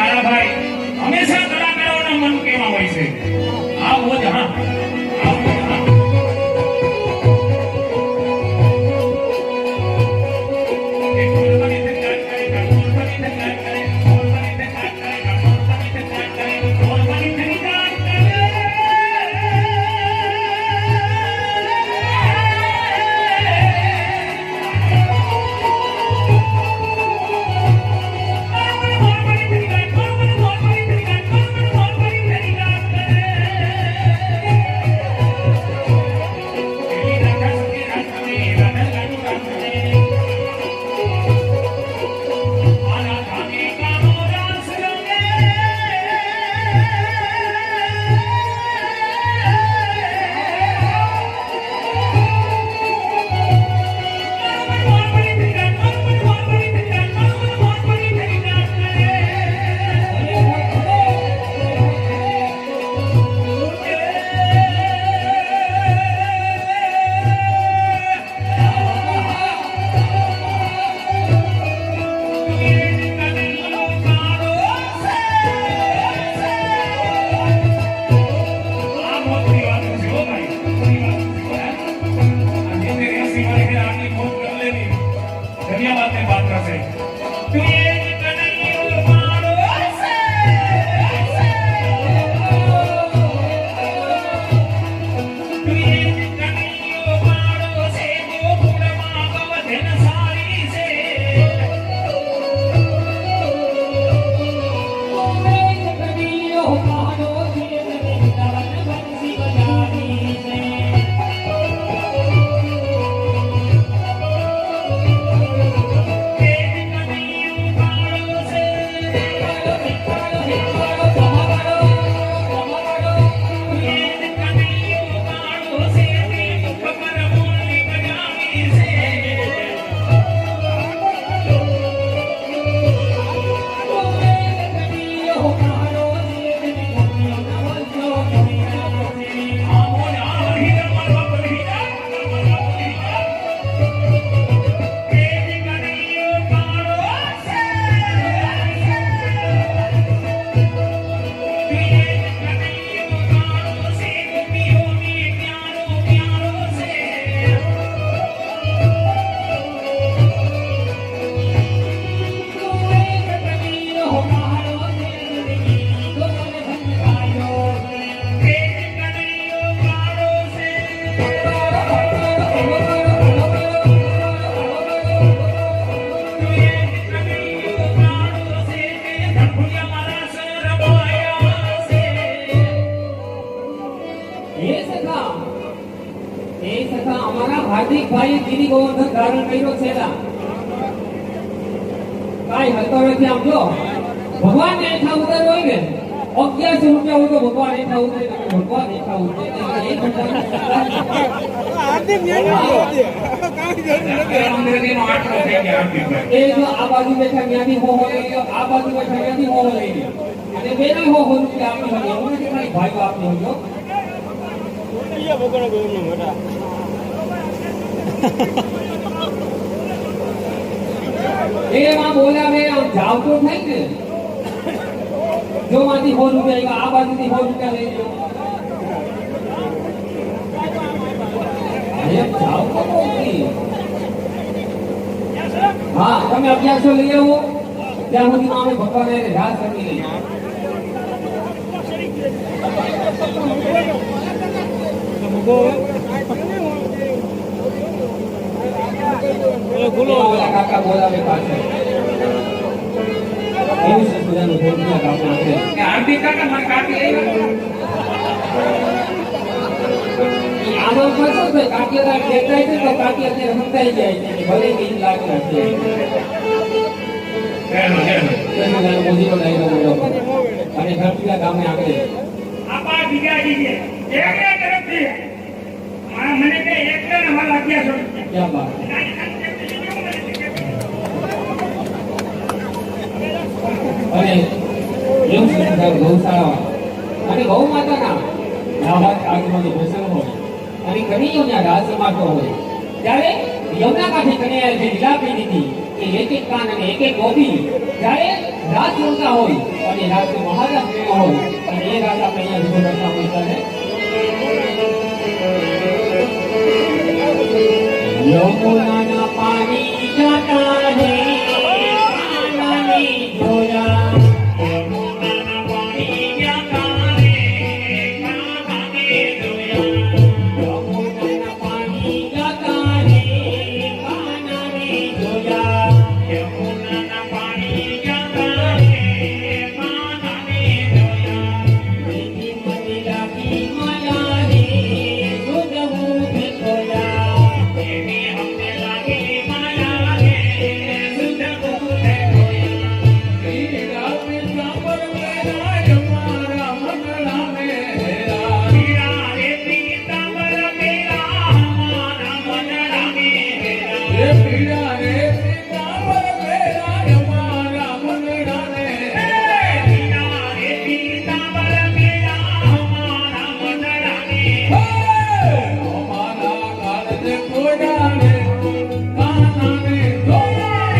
કાળાભાઈ હંમેશા કલાકારોના મન કેવા હોય છે આવો જ હા આવો જ હા હાર્દિકભાઈ ગિરી ગોવર્ધન ધારણ કર્યો છે કાંઈ હતો નથી. આમ જો ભગવાન ને એઠા ઉતર હોય ને 1100 રૂપિયા હોય તો ભગવાન એઠા ઉતરે તો ભગવાન એઠા ઉતરે એ જો આ બાજુ બેઠા ત્યાંથી હો લઈ ગયો, આ બાજુ બેઠા ત્યાંથી હો લઈ ગયો અને બેને હો રૂપિયા આપી હોય એવું નથી ખાલી ભાઈઓ આપી હોય. એમાં બોલાવે આમ જાવ તો થાય ને જો માંથી 100 રૂપિયા આ બાજુથી 100 રૂપિયા લઈ લો જાવ તો નથી. હા તમે 1100 લઈ આવો ત્યાં સુધી અમે ભગવાને રાહ કરી લઈએ. કાકા બોલાવે પાછળ એવું છે બધાનું ભોગના કાપના છે કે હાર્દિક કાકા મને કાપી આવ્યા આમાં પાછો તો કાકીયા દેખાય છે તો કાકીયા ને સમજાઈ જાય છે કે ભલે કે લાગે છે તેનો મોજીનો ડાયરો બોલો અને ધરતીલા ગામે આગળ આપા બીજાજી છે એકલા તરફથી મને કે એકલા ને મારા 1100 ક્યાં બાત અને એવું સુંદર ગૌશાળા અને ગૌ માતાના લાભાર્થ આગમનો પ્રસંગ હોય અને કનૈયોના રાસ સમાતો હોય ત્યારે યમુના કાંઠે કનૈયાએ જે લીલા પી દીધી એ એક એક કાન અને એક એક ગોપી જ્યારે રાત રમતા હોય અને રાત્રે મહારાજ પ્રેમ હોય અને એ રાત આપણે અહીંયા જુદો કરતા હોય ત્યારે યમુનાના પાણી જાતા રે કાનાની જોયા યમુનાના પાણી જાતા રે કાનાની જોયા યમુનાના પાણી જાતા રે કાનાની જોયા યમુનાના પાણી જાતા રે કાનાની જોયા પ્રીતિ મને લાગી માયા રે સુધવું ભેટોયા એની અમને લાગી માયા રે સુધવું ભેટોયા પીરા રે પીતાંબર મેરા હમારા મનડાને હેરા પીરા રે પીતાંબર મેરા હમારા મનડાને હમારા કારણે કોઈના રે કાનાને જોયા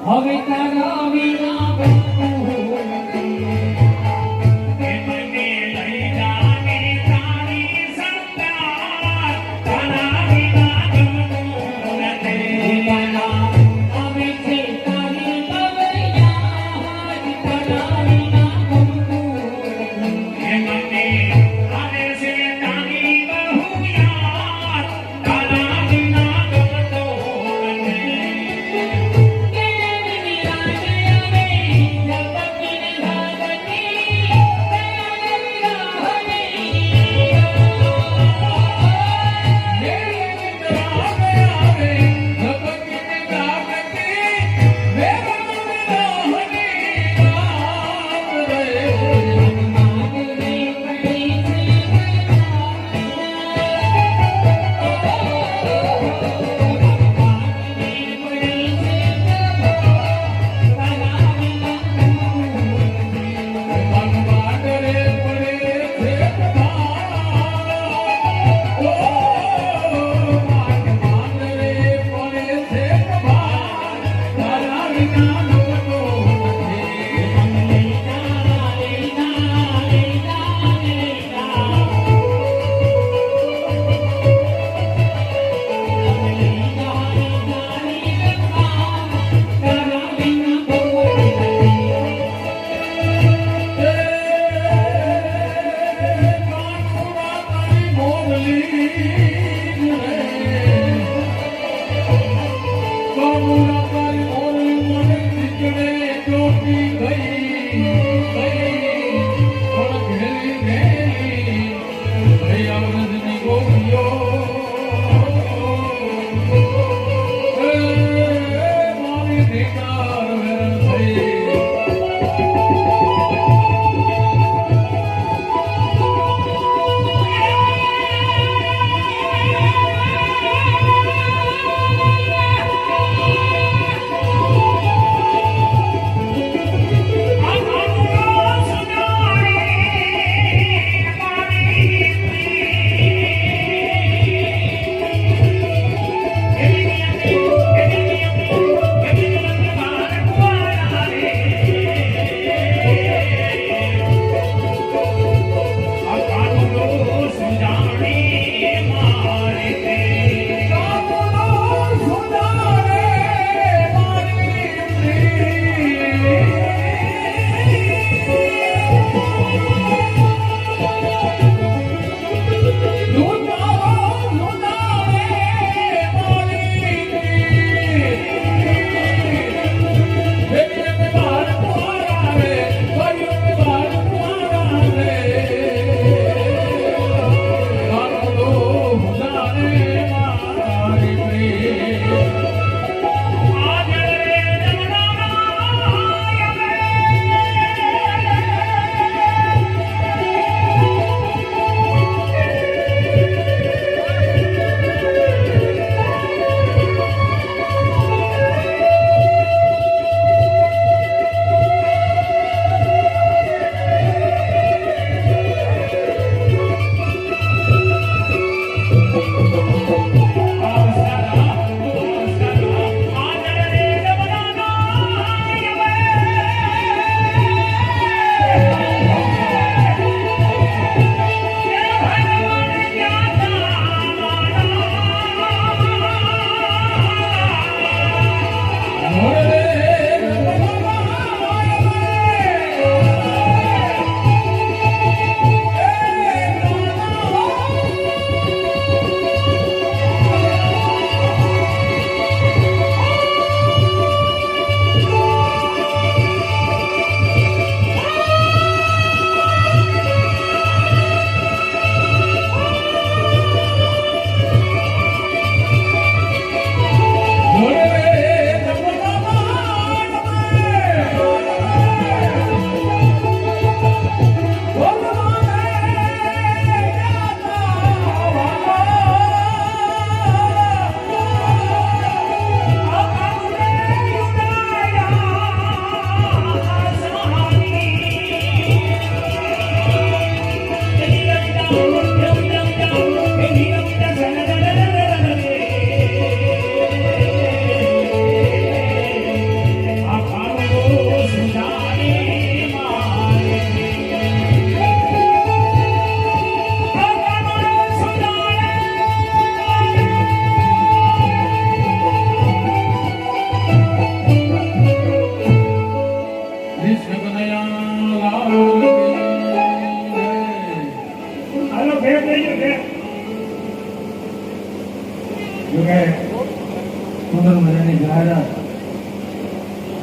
હવે તારા વિના બનતું એમને લઈ જાને તારી સંતાન તારા વિના ગમતું નથી અમે છે તારી બવૈયા તારા વિના ગમતું એમને આને છે તારી બહુ યાદ તારા વિના ગમતું નથી કે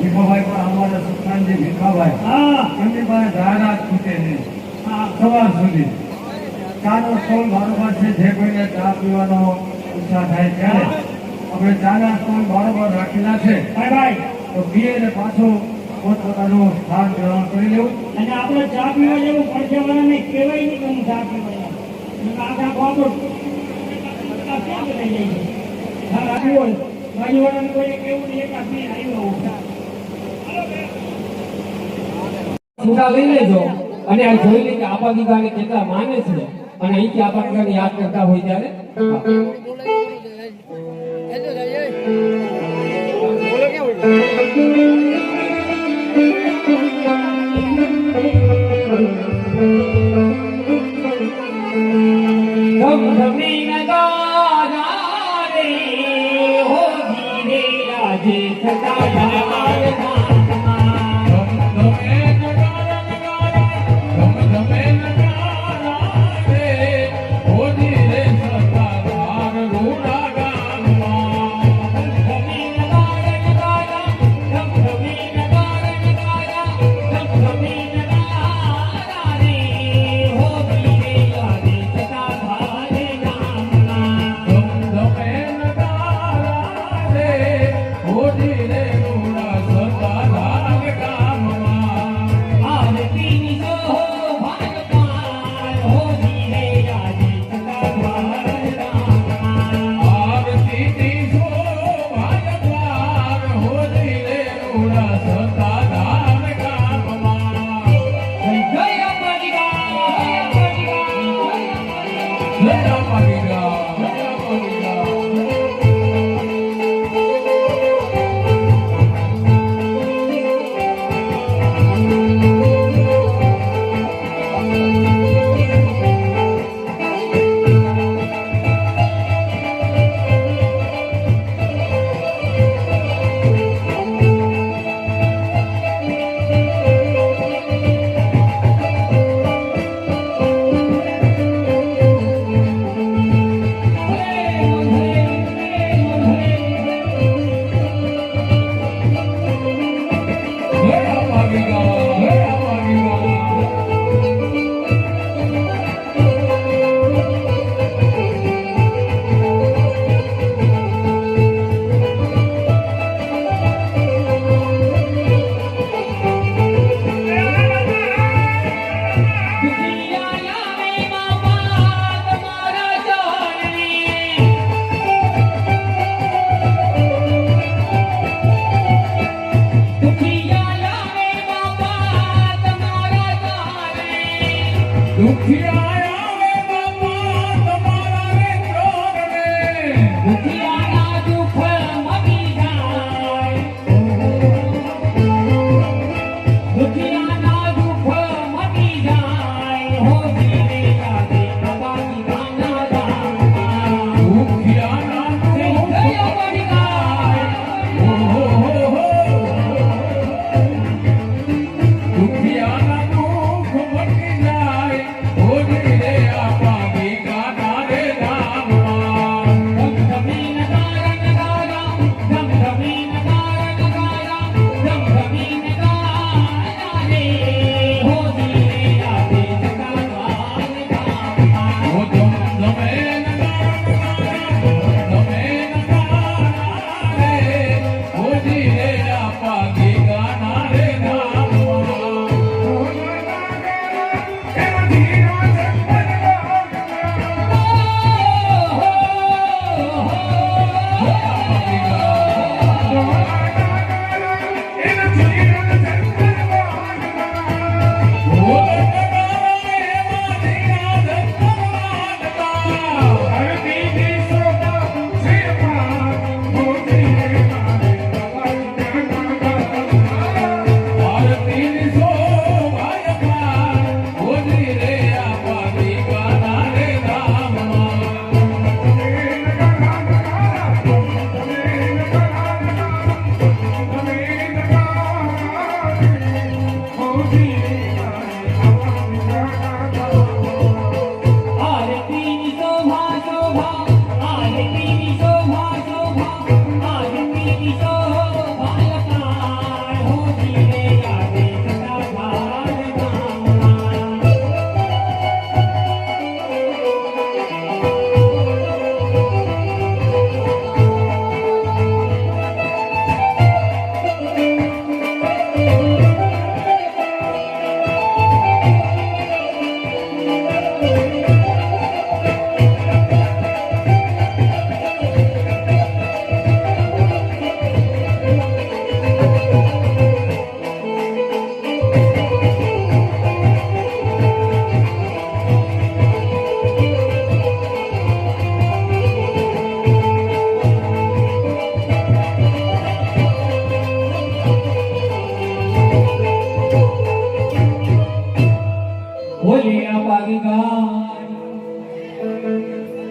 ભીખાભાઈ પણ અમારા સુખાનજી ભીખાભાઈ હા એમની પાસે જાહેરાત છૂટે નહીં હા સવાર સુધી ચાનો સ્ટોલ બરોબર છે. જે કોઈને ચા પીવાનો ઈચ્છા થાય ત્યારે આપણે ચાના સ્ટોલ બરોબર રાખેલા છે. ભાઈ ભાઈ તો પીએ ને પાછું પોતપોતાનું સ્થાન ગ્રહણ કરી લેવું. અને આપણે ચા પીવા જેવું પડશે વાળાને કહેવાય નહીં કે હું ચા પીવા જાઉં. આખા બાપુ ક્યાં લઈ જાય છે? હા આવ્યું હોય બાજુવાળાને કોઈને કેવું નહીં, એક આદમી આવ્યો હોય. સુધા લઈ લેજો અને આ જોઈ લે કે આપા દીવાને કેટલા માને છે અને અહીંથી આપા દીવાને યાદ કરતા હોય ત્યારે ધમધમી નગારા રે હો ધીરે રાજે સદા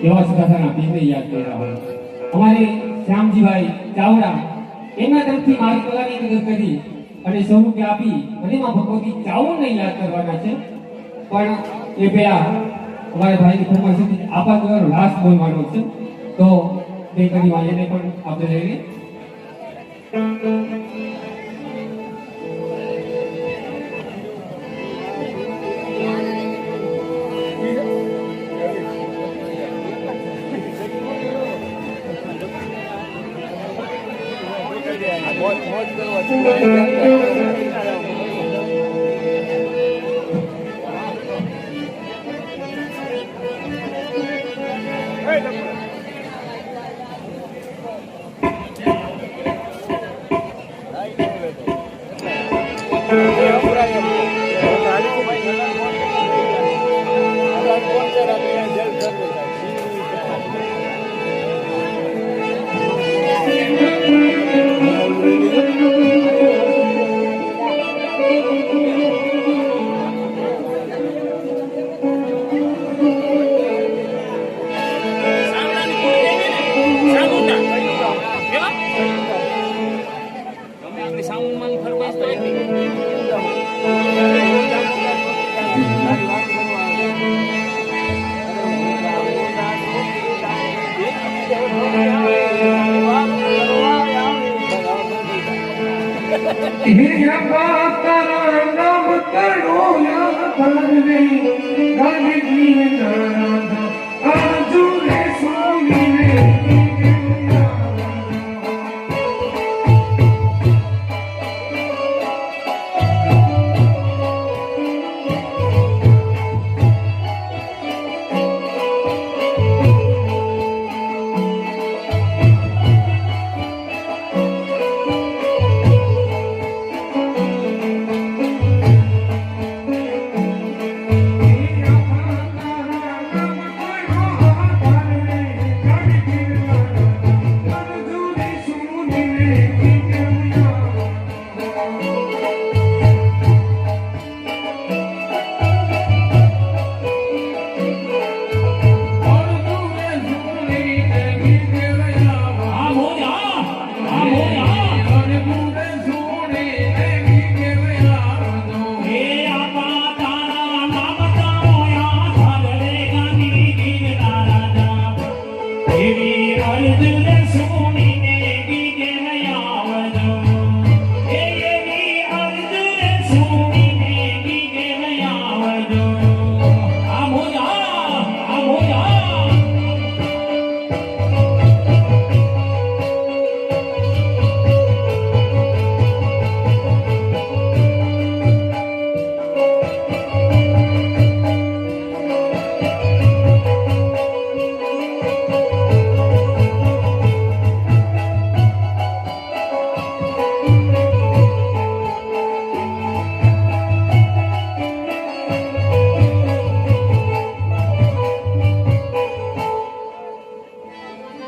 એવા સુધારાના ભીમને યાદ કર્યા હોય. અમારે શ્યામજીભાઈ ચાવડા એમના તરફથી મારી કલાની મદદ કરી અને 100 રૂપિયા આપી અને માં ભગવતી ચાવડને યાદ કરવાના છે. પણ એ પેલા અમારા ભાઈની ફરમાઈશ હતી આપા દ્વારા લાસ્ટ બોલવાનો છે, તો તે કરી એને પણ આપણે લઈને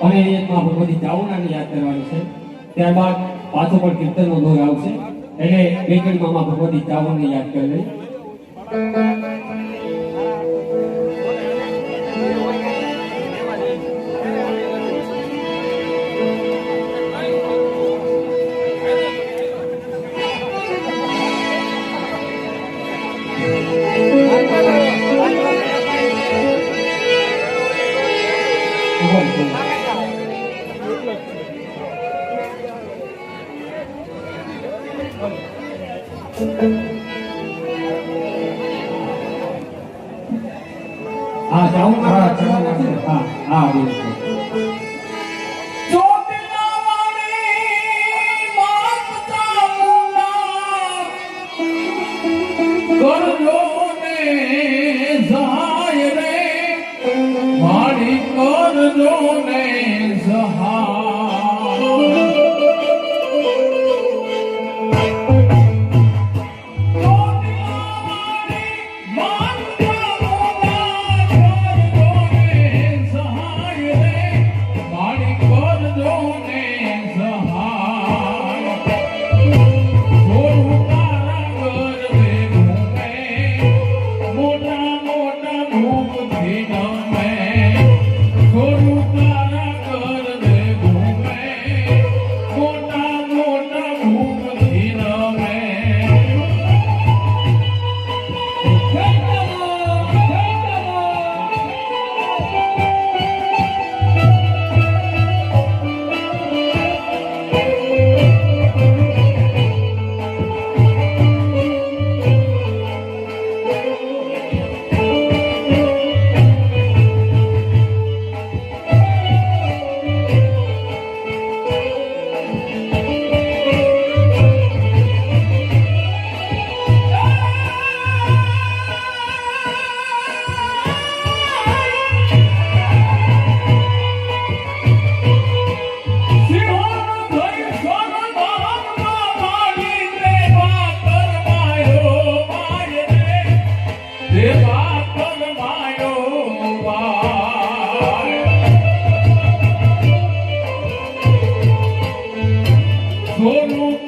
અને માં ભગવતી ચાવડાને યાદ કરવાની છે. ત્યારબાદ પાછો પણ કીર્તનનો દોર આવશે, એટલે બે કડીમાં માં ભગવતી ચાવડાને યાદ કરી લઈ. હા ચાવડા હા સહાય રે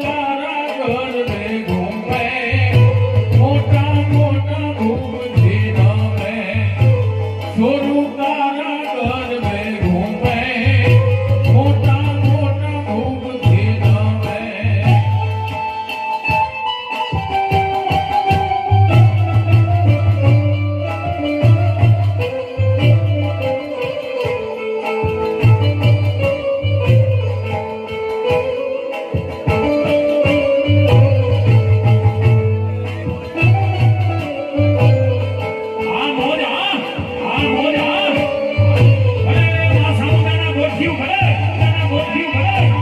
તારા ઘર મે ઘૂમે મોટા મોટા ભૂપથી રમે છોરું તારા ઘર મે ઘૂમે મોટા મોટા ભૂપથી રમે આ મોજા અરે આ સામુદાના ગોઠિયું ભલે સામુદાના ગોઠિયું ભલે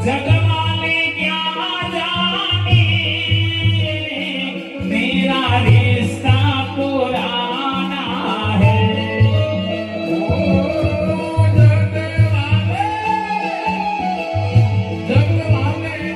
जगमाले क्या जाने मेरा रिश्ता पुराना है जग वाले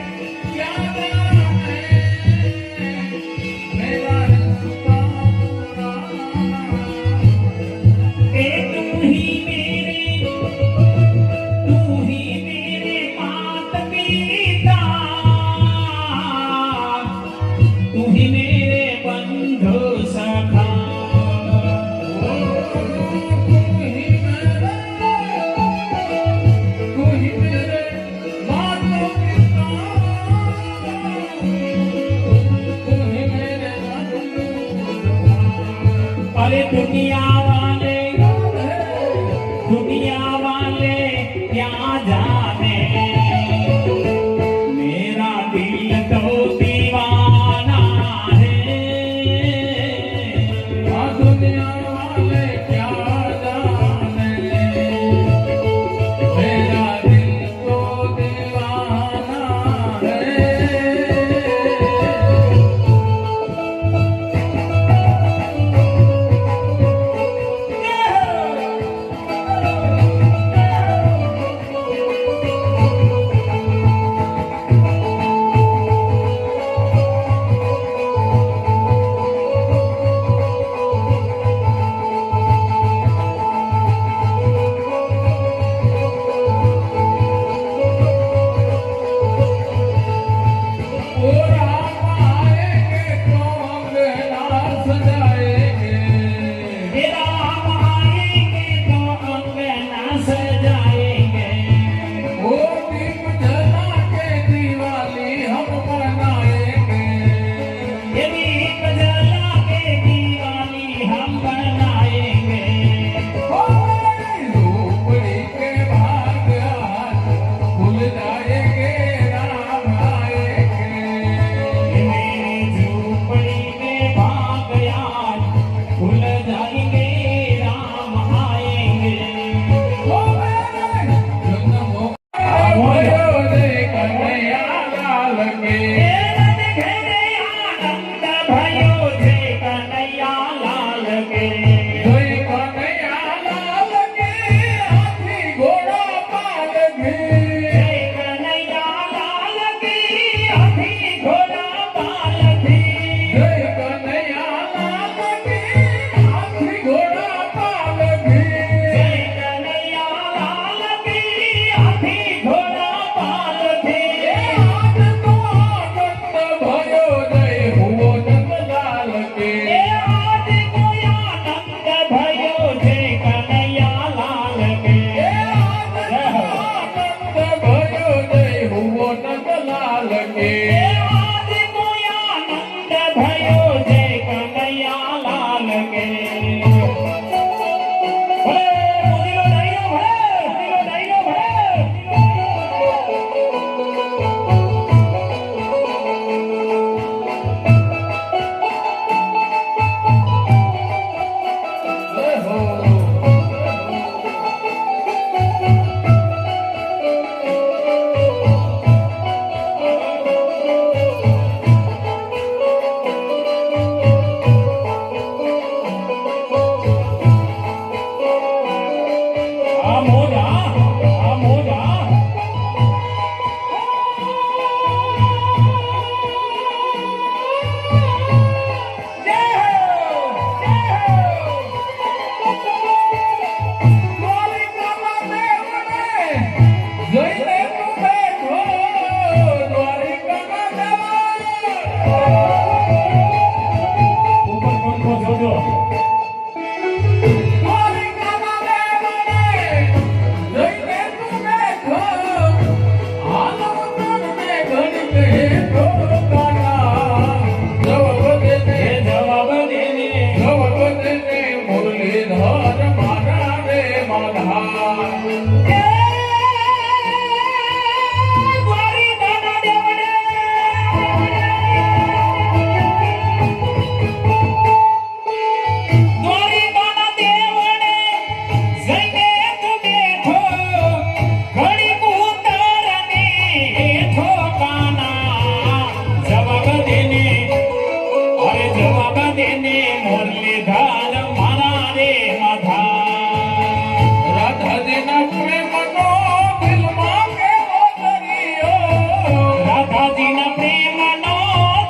રાધાજીના પ્રેમનો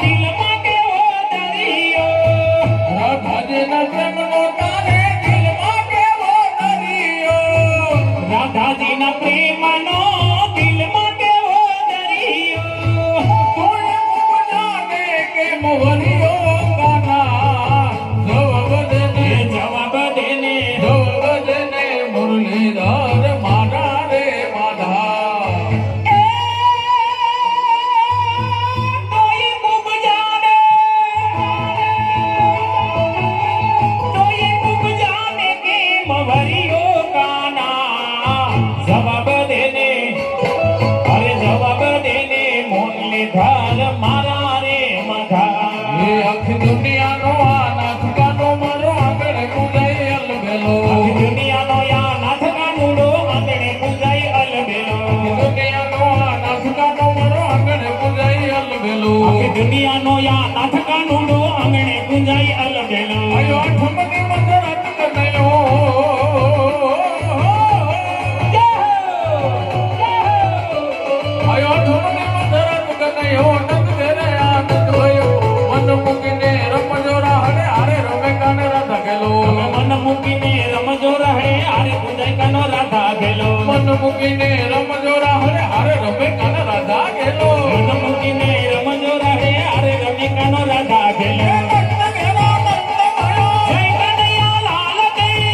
દિલમાં કેવો દરિયો રાધાજીના પ્રેમનો તારે દિલમાં કેવો દરિયો રાધાજીના પ્રેમનો દિલમાં કેવો દરિયો તોય ખૂબ જાણે કે મોહરિયો કાના જવાબ એ દેને જવાબ દેને જવાબ દેને મુરલીધર મારા રે માધા તોય ખૂબ જાણે કે મવરિયો કાના જવાબ દેને અરે જવાબ દેને મુરલીધર મારા રે મધા એ આખી દુનિયાનો આ નાથકાનો મારો આગળ કુદાઈ અલબેલો દુનિયાનો યા નાથ કાનુડો આંગણે પૂજાઈ અલબેલો દુનિયાનો આ નાથકાનો મારો આગળ કુદાઈ અલબેલો આખી દુનિયાનો યા નાથ કાનુડો આંગણે પૂજાઈ અલબેલો આયો ઠમકે મધરાત કનયો આયો ઠમકે મધરાત કનયો નંદ ઘરે આનંદ ભયો મન મૂકીને રમજો રાહડે હારે રમે કાને રાધા ગેલો મન મૂકીને રમજો રહે આરે પૂજાઈ કાનો રાધા ગેલો મન મૂકીને રમજો રાહડે હારે રમે કાને રાધા ગેલો મન મૂકીને રમજો રહે આરે રમે કાનો રાધા ગેલો જય કનૈયા લાલ કી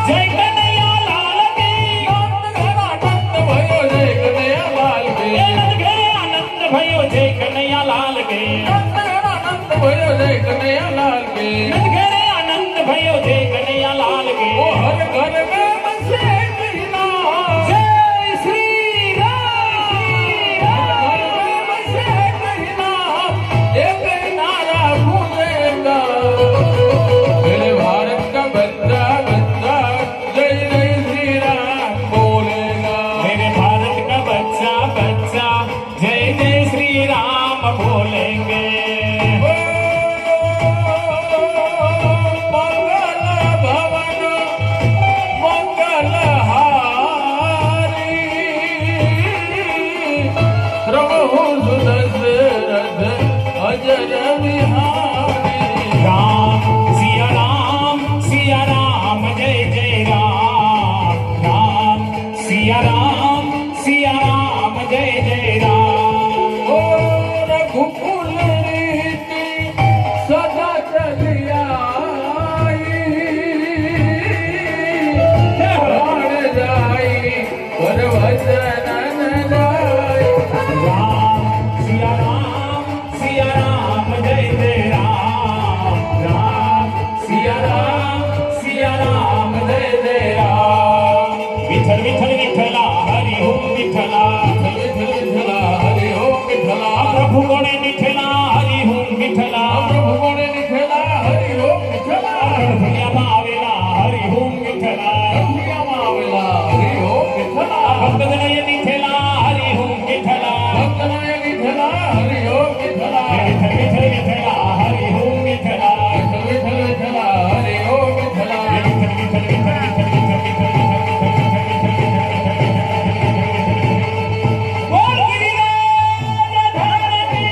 જય કનૈયા લાલ કી એ નંદ ઘરે આનંદ ભયો જય કનૈયા લાલ કે નંદ ઘરે આનંદ ભયો જય કનૈયા લાલ કે જય શ્રી मेरे भारत का बच्चा बच्चा जय जय श्री राम बोलेंगे अजर विहारी राम सिया राम जय जय राम राम सिया राम जय जय राम ओ रघुकुल रीति सदा चलिया प्राण जाई पर वचन न जाई राम सिया राम जय जय राम राम सिया राम जय जय राम विठल विठल विठला हरि ओम विठला विठला हरि ओम विठला प्रभु कोणे विठला हरि ओम विठला प्रभु कोणे विठला हरि ओम विठला दुनियाમાં આવેલા હરિ ઓમ વિઠલા दुनियाમાં આવેલા હરિ ઓમ વિઠલા ભક્તજનય વિઠલા હરિ ઓમ વિઠલા ભક્તનાય વિઠલા હરિ ઓમ વિઠલા વિઠલ વિઠલ વિઠલા હરિ ઓમ વિઠલા વિઠલ વિઠલ વિઠલા હરિ ઓમ વિઠલા વિઠલ વિઠલ વિઠલ વિઠલ બોલ ગિરિરાજ ધારતી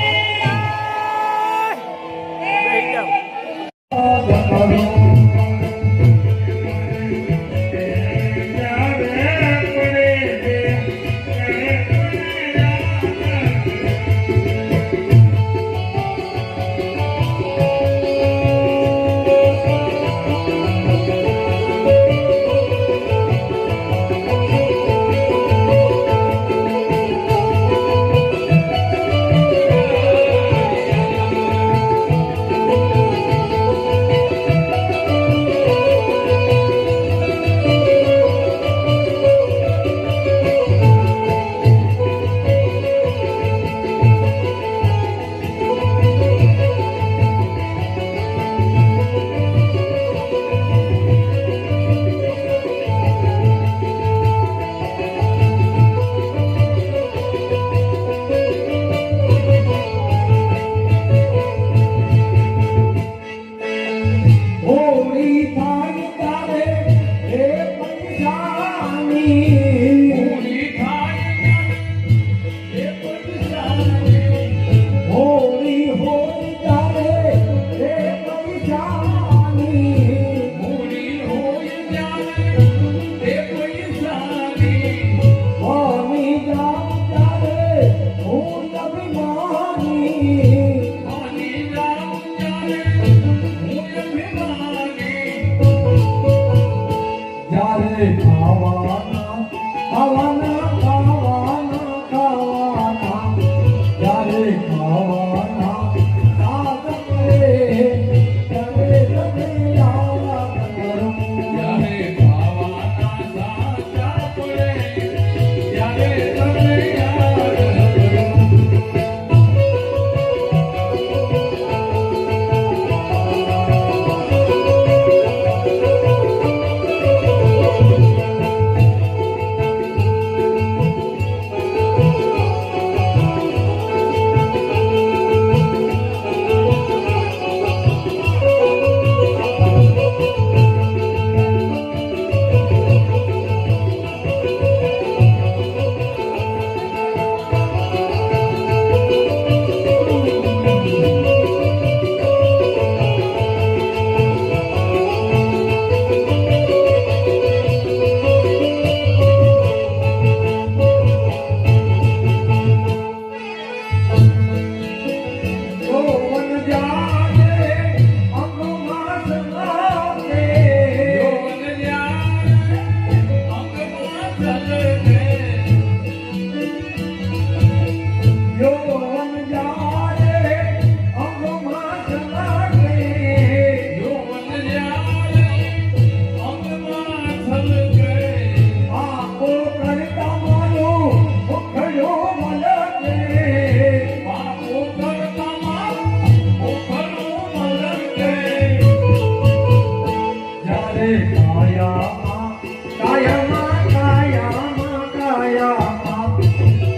કાયામાં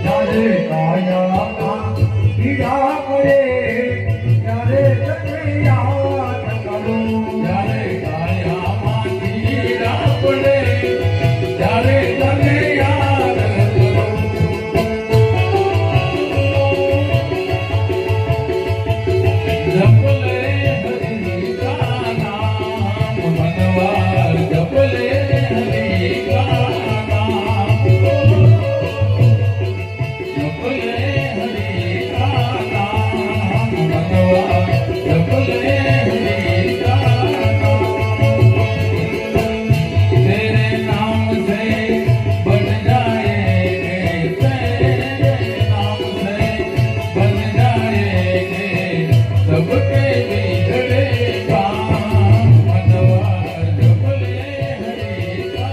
જ્યારે કાયામાં પીડા પડે ત્યારે તને યાદ કરું જ્યારે કાયામાં પીડા પડે ત્યારે તને યાદ કરું. જપલે હરિ કા નામ મનવા જપલે હરિ કા નામ જપલે હરિ કા નામ મનવા જપલે હરિ કા નામ. तेरे नाम से बन जाएंगे, तेरे नाम से बन जाएंगे सबके बिगड़े काम मनवा जपले हरि का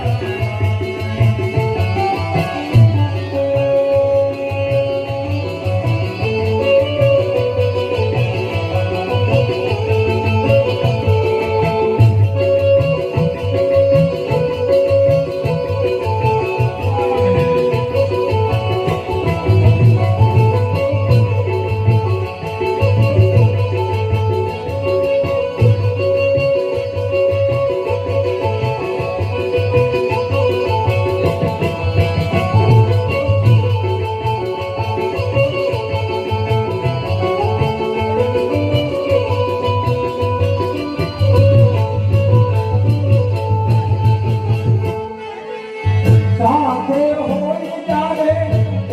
સાથે હોય ત્યારે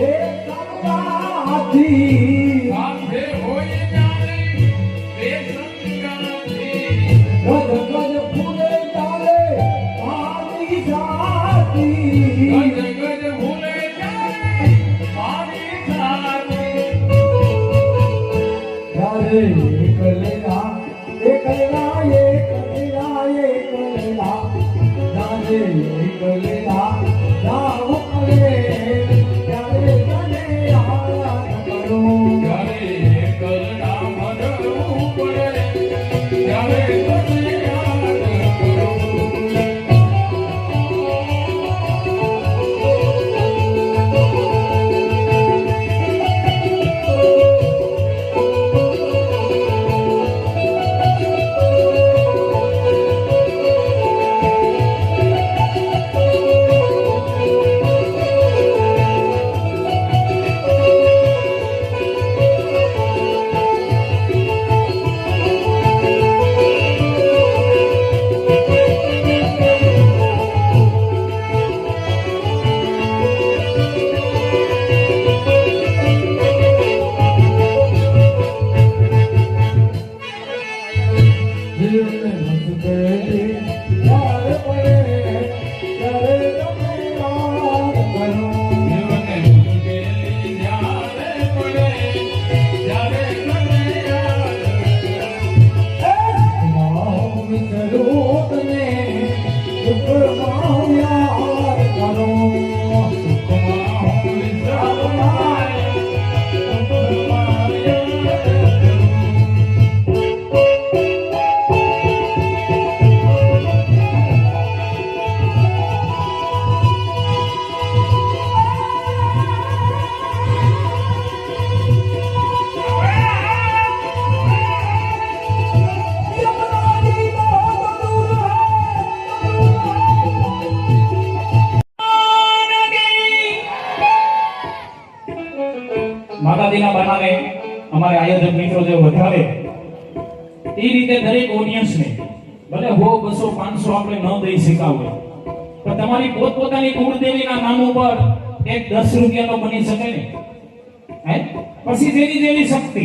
એ સંગાથી સાથે હોય જાણે બે સંગાથી ગજ ગજ ફૂલે ત્યારે મારી સાથી ગજ ગજ ભૂલે જાય મારી સાથી ત્યારે એકલા એકલા એકલા એકલા ત્યારે એકલા જાઉં પડે ત્યારે તને યાદ કરું જ્યારે એકલા મરવું પડે ત્યારે તને યાદ કરું. જીવને મુશ્કેલી યાદ પડે ત્યારે તને યાદ કરું જીવને મુશ્કેલી જ્યારે પડે ત્યારે તને યાદ કરું. માઉં વિસરું તને દુઃખમાં યાદ કરું સુખમાં હું વિસરાય, દુઃખમાં યાદ કરું. માતાજીના બાનાને અમારે આયોજક મિત્રો જે વધારે એ રીતે દરેક ઓડિયન્સને ભલે 100 200 500 આપણે ન દઈ શકાવે પણ તમારી પોતપોતાની કુળદેવીના નામ ઉપર એક 10 રૂપિયાનો બની શકે ને હે પછી જેની જેની શક્તિ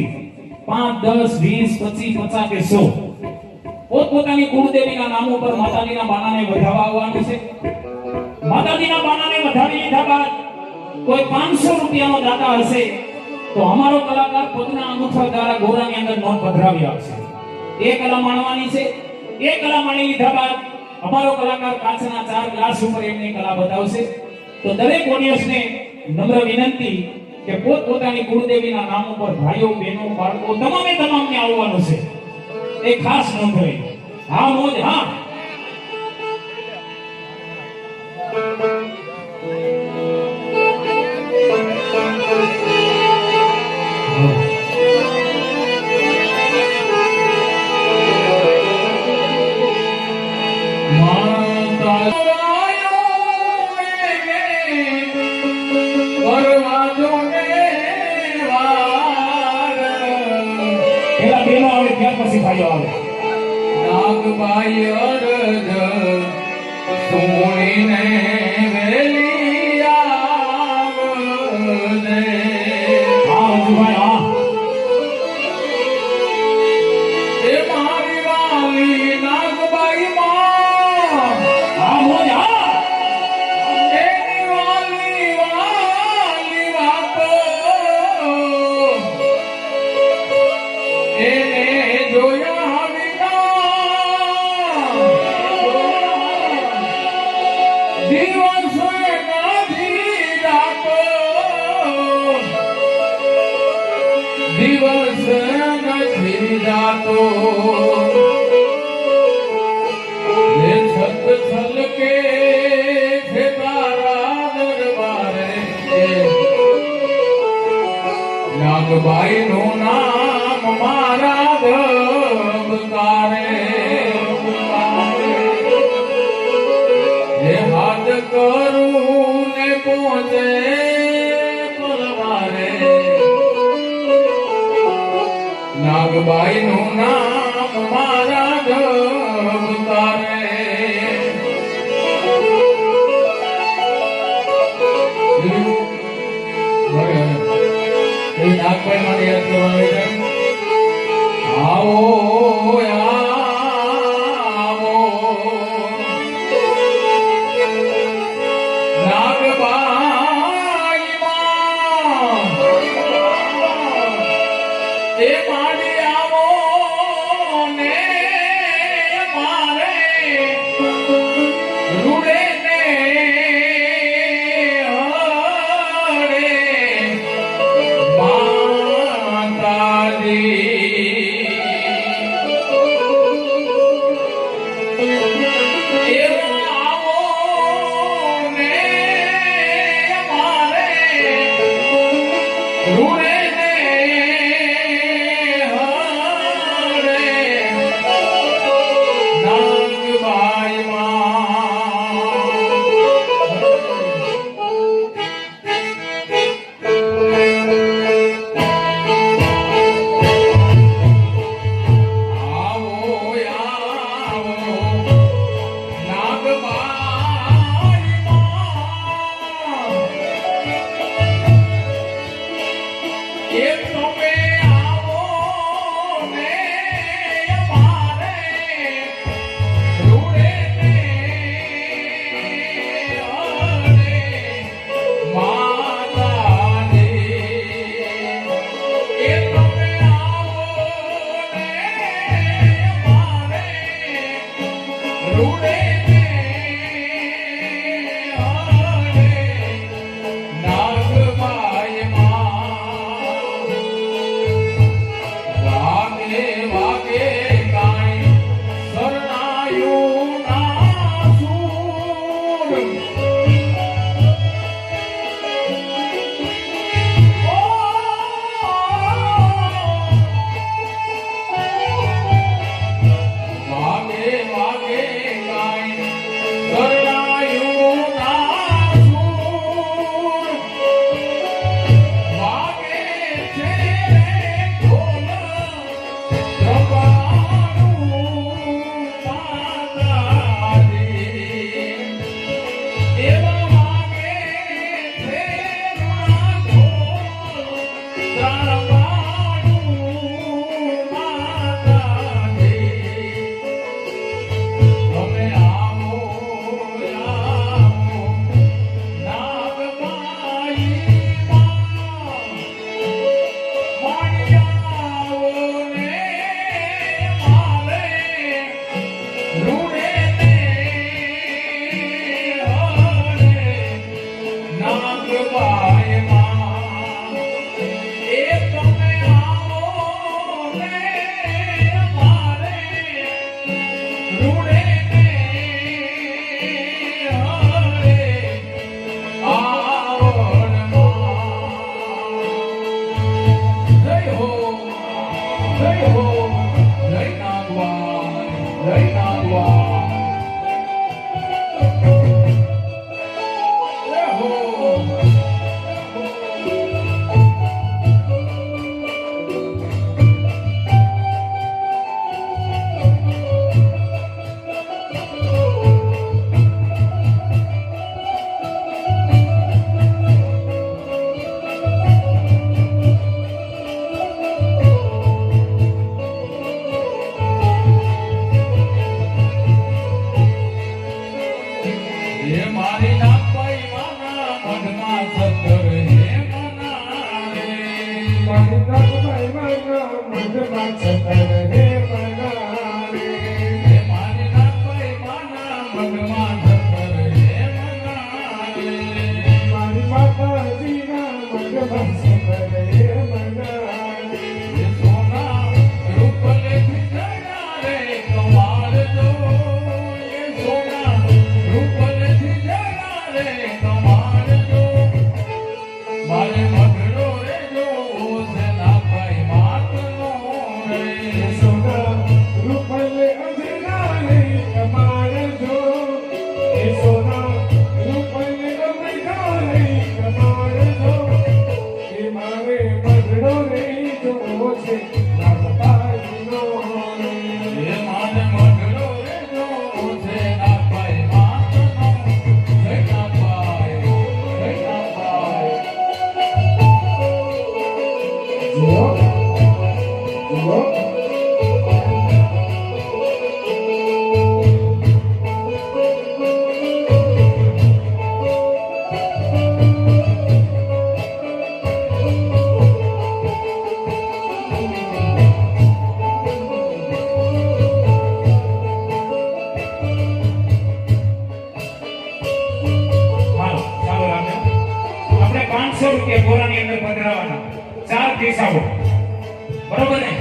5 10 20 25 50 કે 100 પોતપોતાની કુળદેવીના નામ ઉપર માતાજીના બાનાને વધાવવા આવવાનું છે. માતાજીના બાનાને વધાવી લીધા બાદ કોઈ 500 રૂપિયાનો દાતા હશે તો અમારો કલાકાર પગના અંગૂઠા દ્વારા ગોરાની અંદર નોંધ પધરાવી આપશે. એ કલા માણવાની છે. એ કલા માણી લીધા બાદ અમારો કલાકાર કાચના 4 ગ્લાસ ઉપર એમની કલા બતાવશે. તો દરેક ઓડિયન્સને નમ્ર વિનંતી કે પોતપોતાની કુળદેવીના નામ ઉપર ભાઈઓ બહેનો બાળકો તમામને આવવાનું છે. એ ખાસ નોંધ રહી. હા મોજ હા. ત્યાર પછી ભાઈઓ આવે. નાગબાઈ અરજ સુણીને વેલી આવજે. હા રજુભાઈ હા. એ મારી વાલી નાગબાઈ માં હા મોજ હા. એની વાલી વાલી વાતો એને જોયા વિના દિવસ નથી જાતો, દિવસ નથી જાતો. ये छत छलके છે તારા દરબારે. નાગબાઈ નું નામ મારા ધબકારે. એ હાથ કરું ને પહોંચે પલવારે. નાગબાઈ નું નામ મારા ધબકારે. નાગભાઈ મારે યાદ કરવાનું છે. આવો આવો નાગબાઈ માં એ મારી આવો ને મારે રૂડે ને હરે માતાજી. હાલો, ચાલો રાખજો. આપણે 500 રૂપિયા ગોરાની અંદર પધરાવાના 4 પૈસાઓ, બરોબર ને?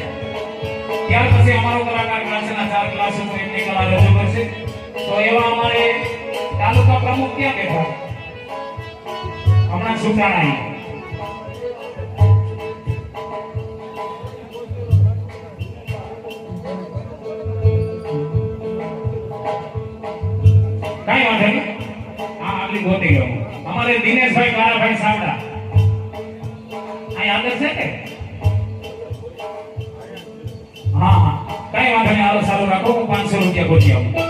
ત્યાર પછી અમારો કલાકાર ક્લાસના 4 ક્લાસો એમની કલા રજૂ કરશે. તો એવા અમારે તાલુકા પ્રમુખ ક્યાં બેઠા? હમણાં સુટાણા અહીં. કાંઈ વાંધો નહીં, હા આગળ ગોતી ગયો. અમારે દિનેશભાઈ કારાભાઈ સાવડા અહીં આગળ છે કે? હા હા, કાંઈ વાંધો નહીં, હાલો ચાલુ રાખો, હું 500 રૂપિયા ગોતી આવું.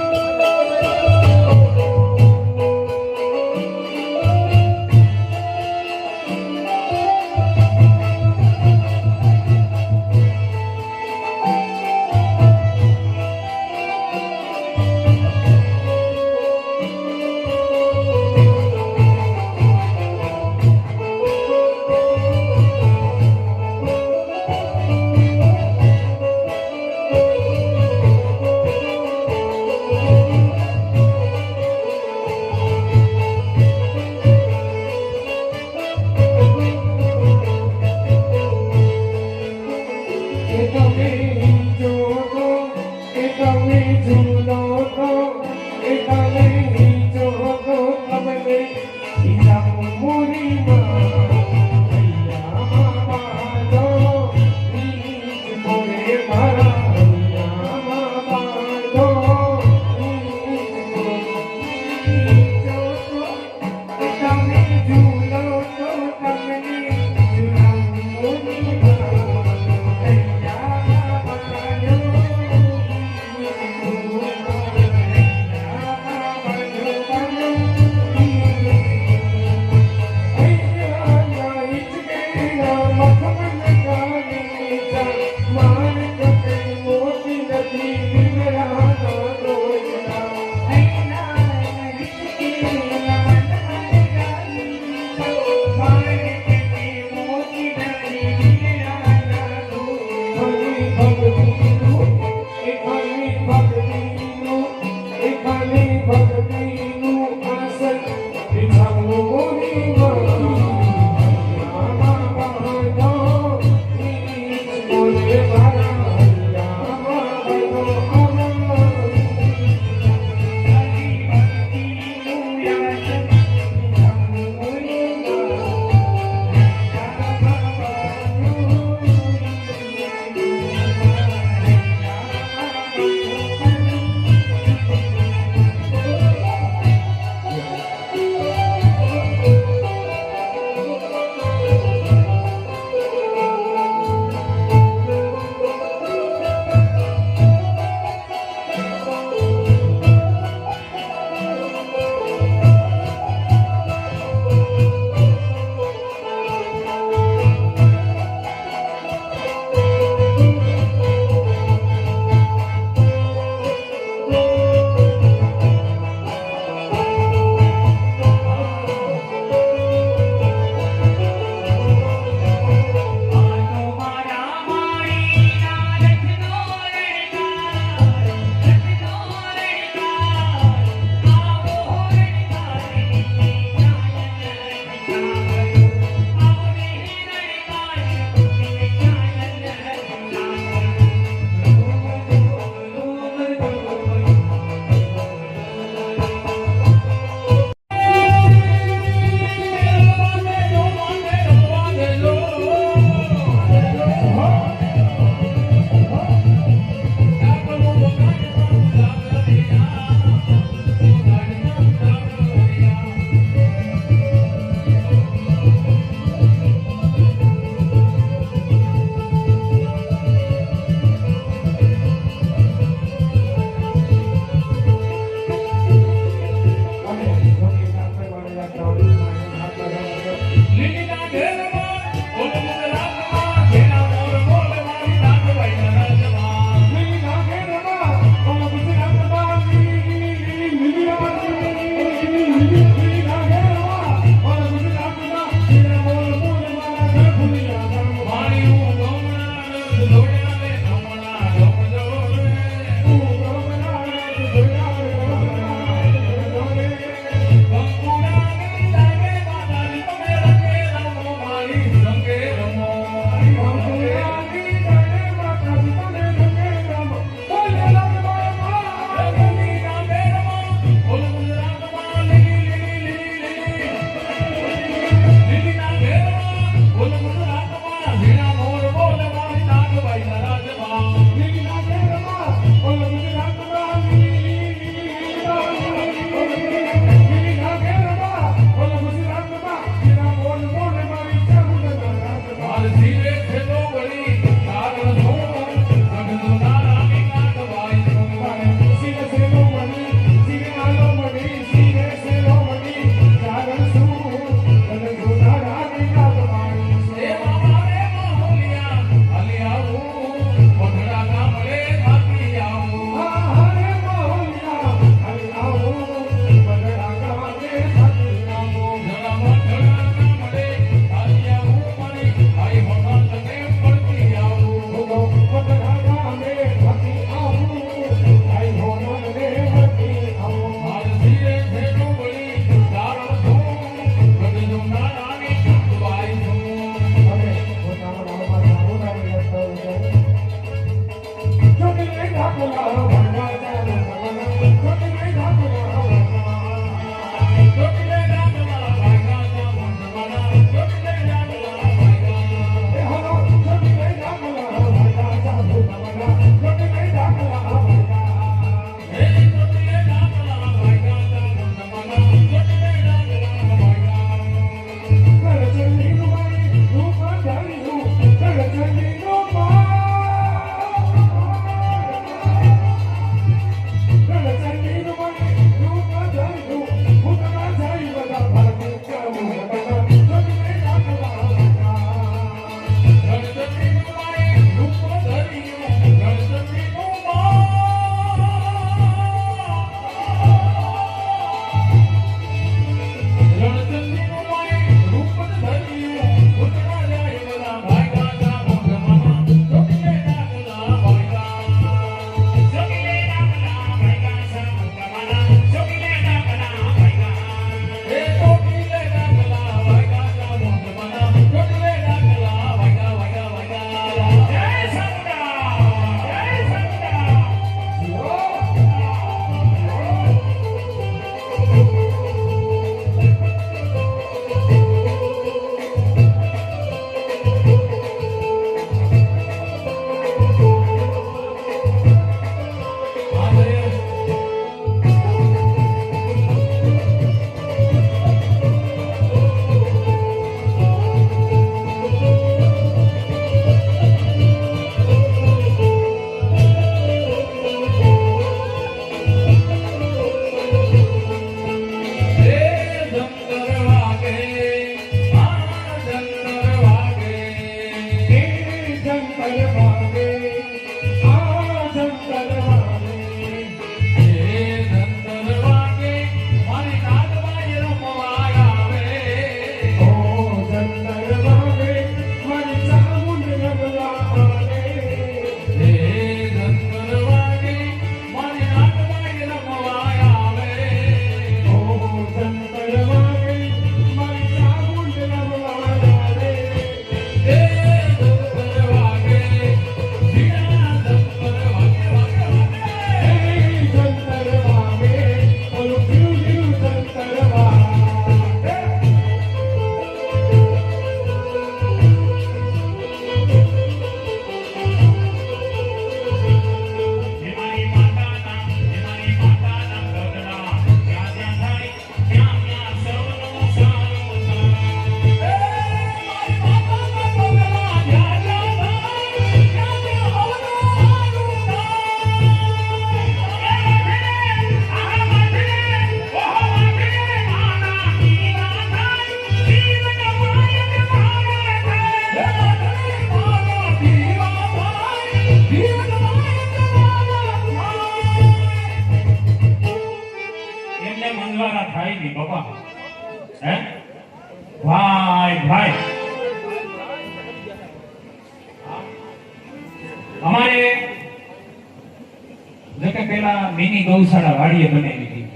નાની ગૌશાળા વાડીએ બનાવી હતી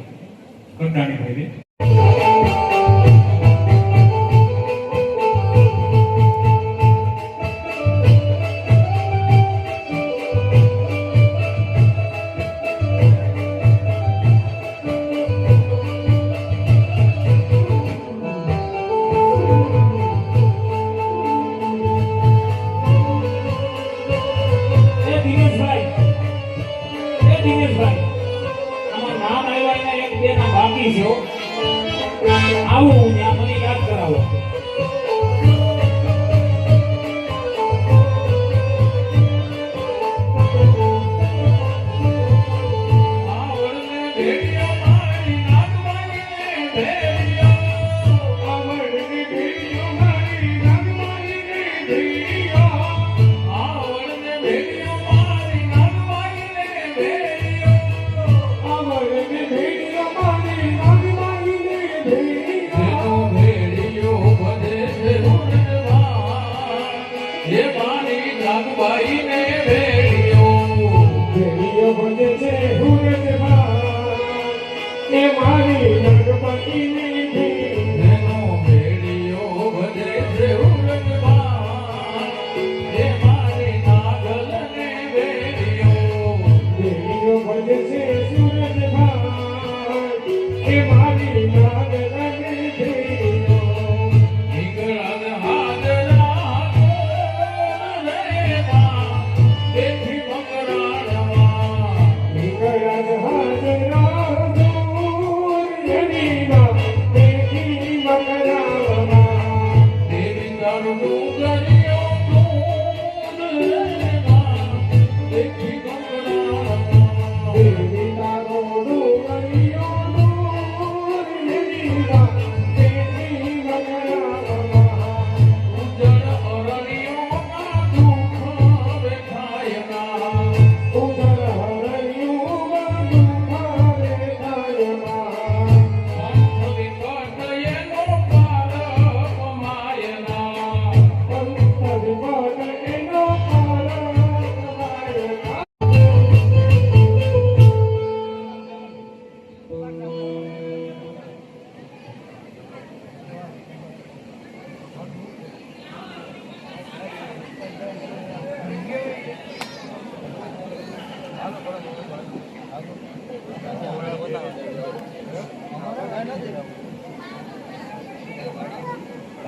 કડાણી ભાઈ. આવું ત્યાં મને યાદ કરાવો.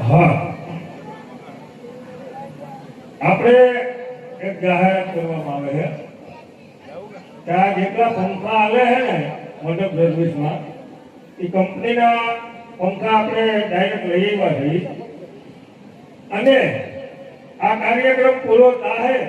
હા, આપણે એક જાહેરાત કરવામાં આવે છે કે આ જેટલા પંખા આવે છે ને મંડપ સર્વિસમાં એ કંપનીના પંખા આપણે ડાયરેક્ટ લઈ આવ્યા છીએ અને આ કાર્યક્રમ પૂરો થાય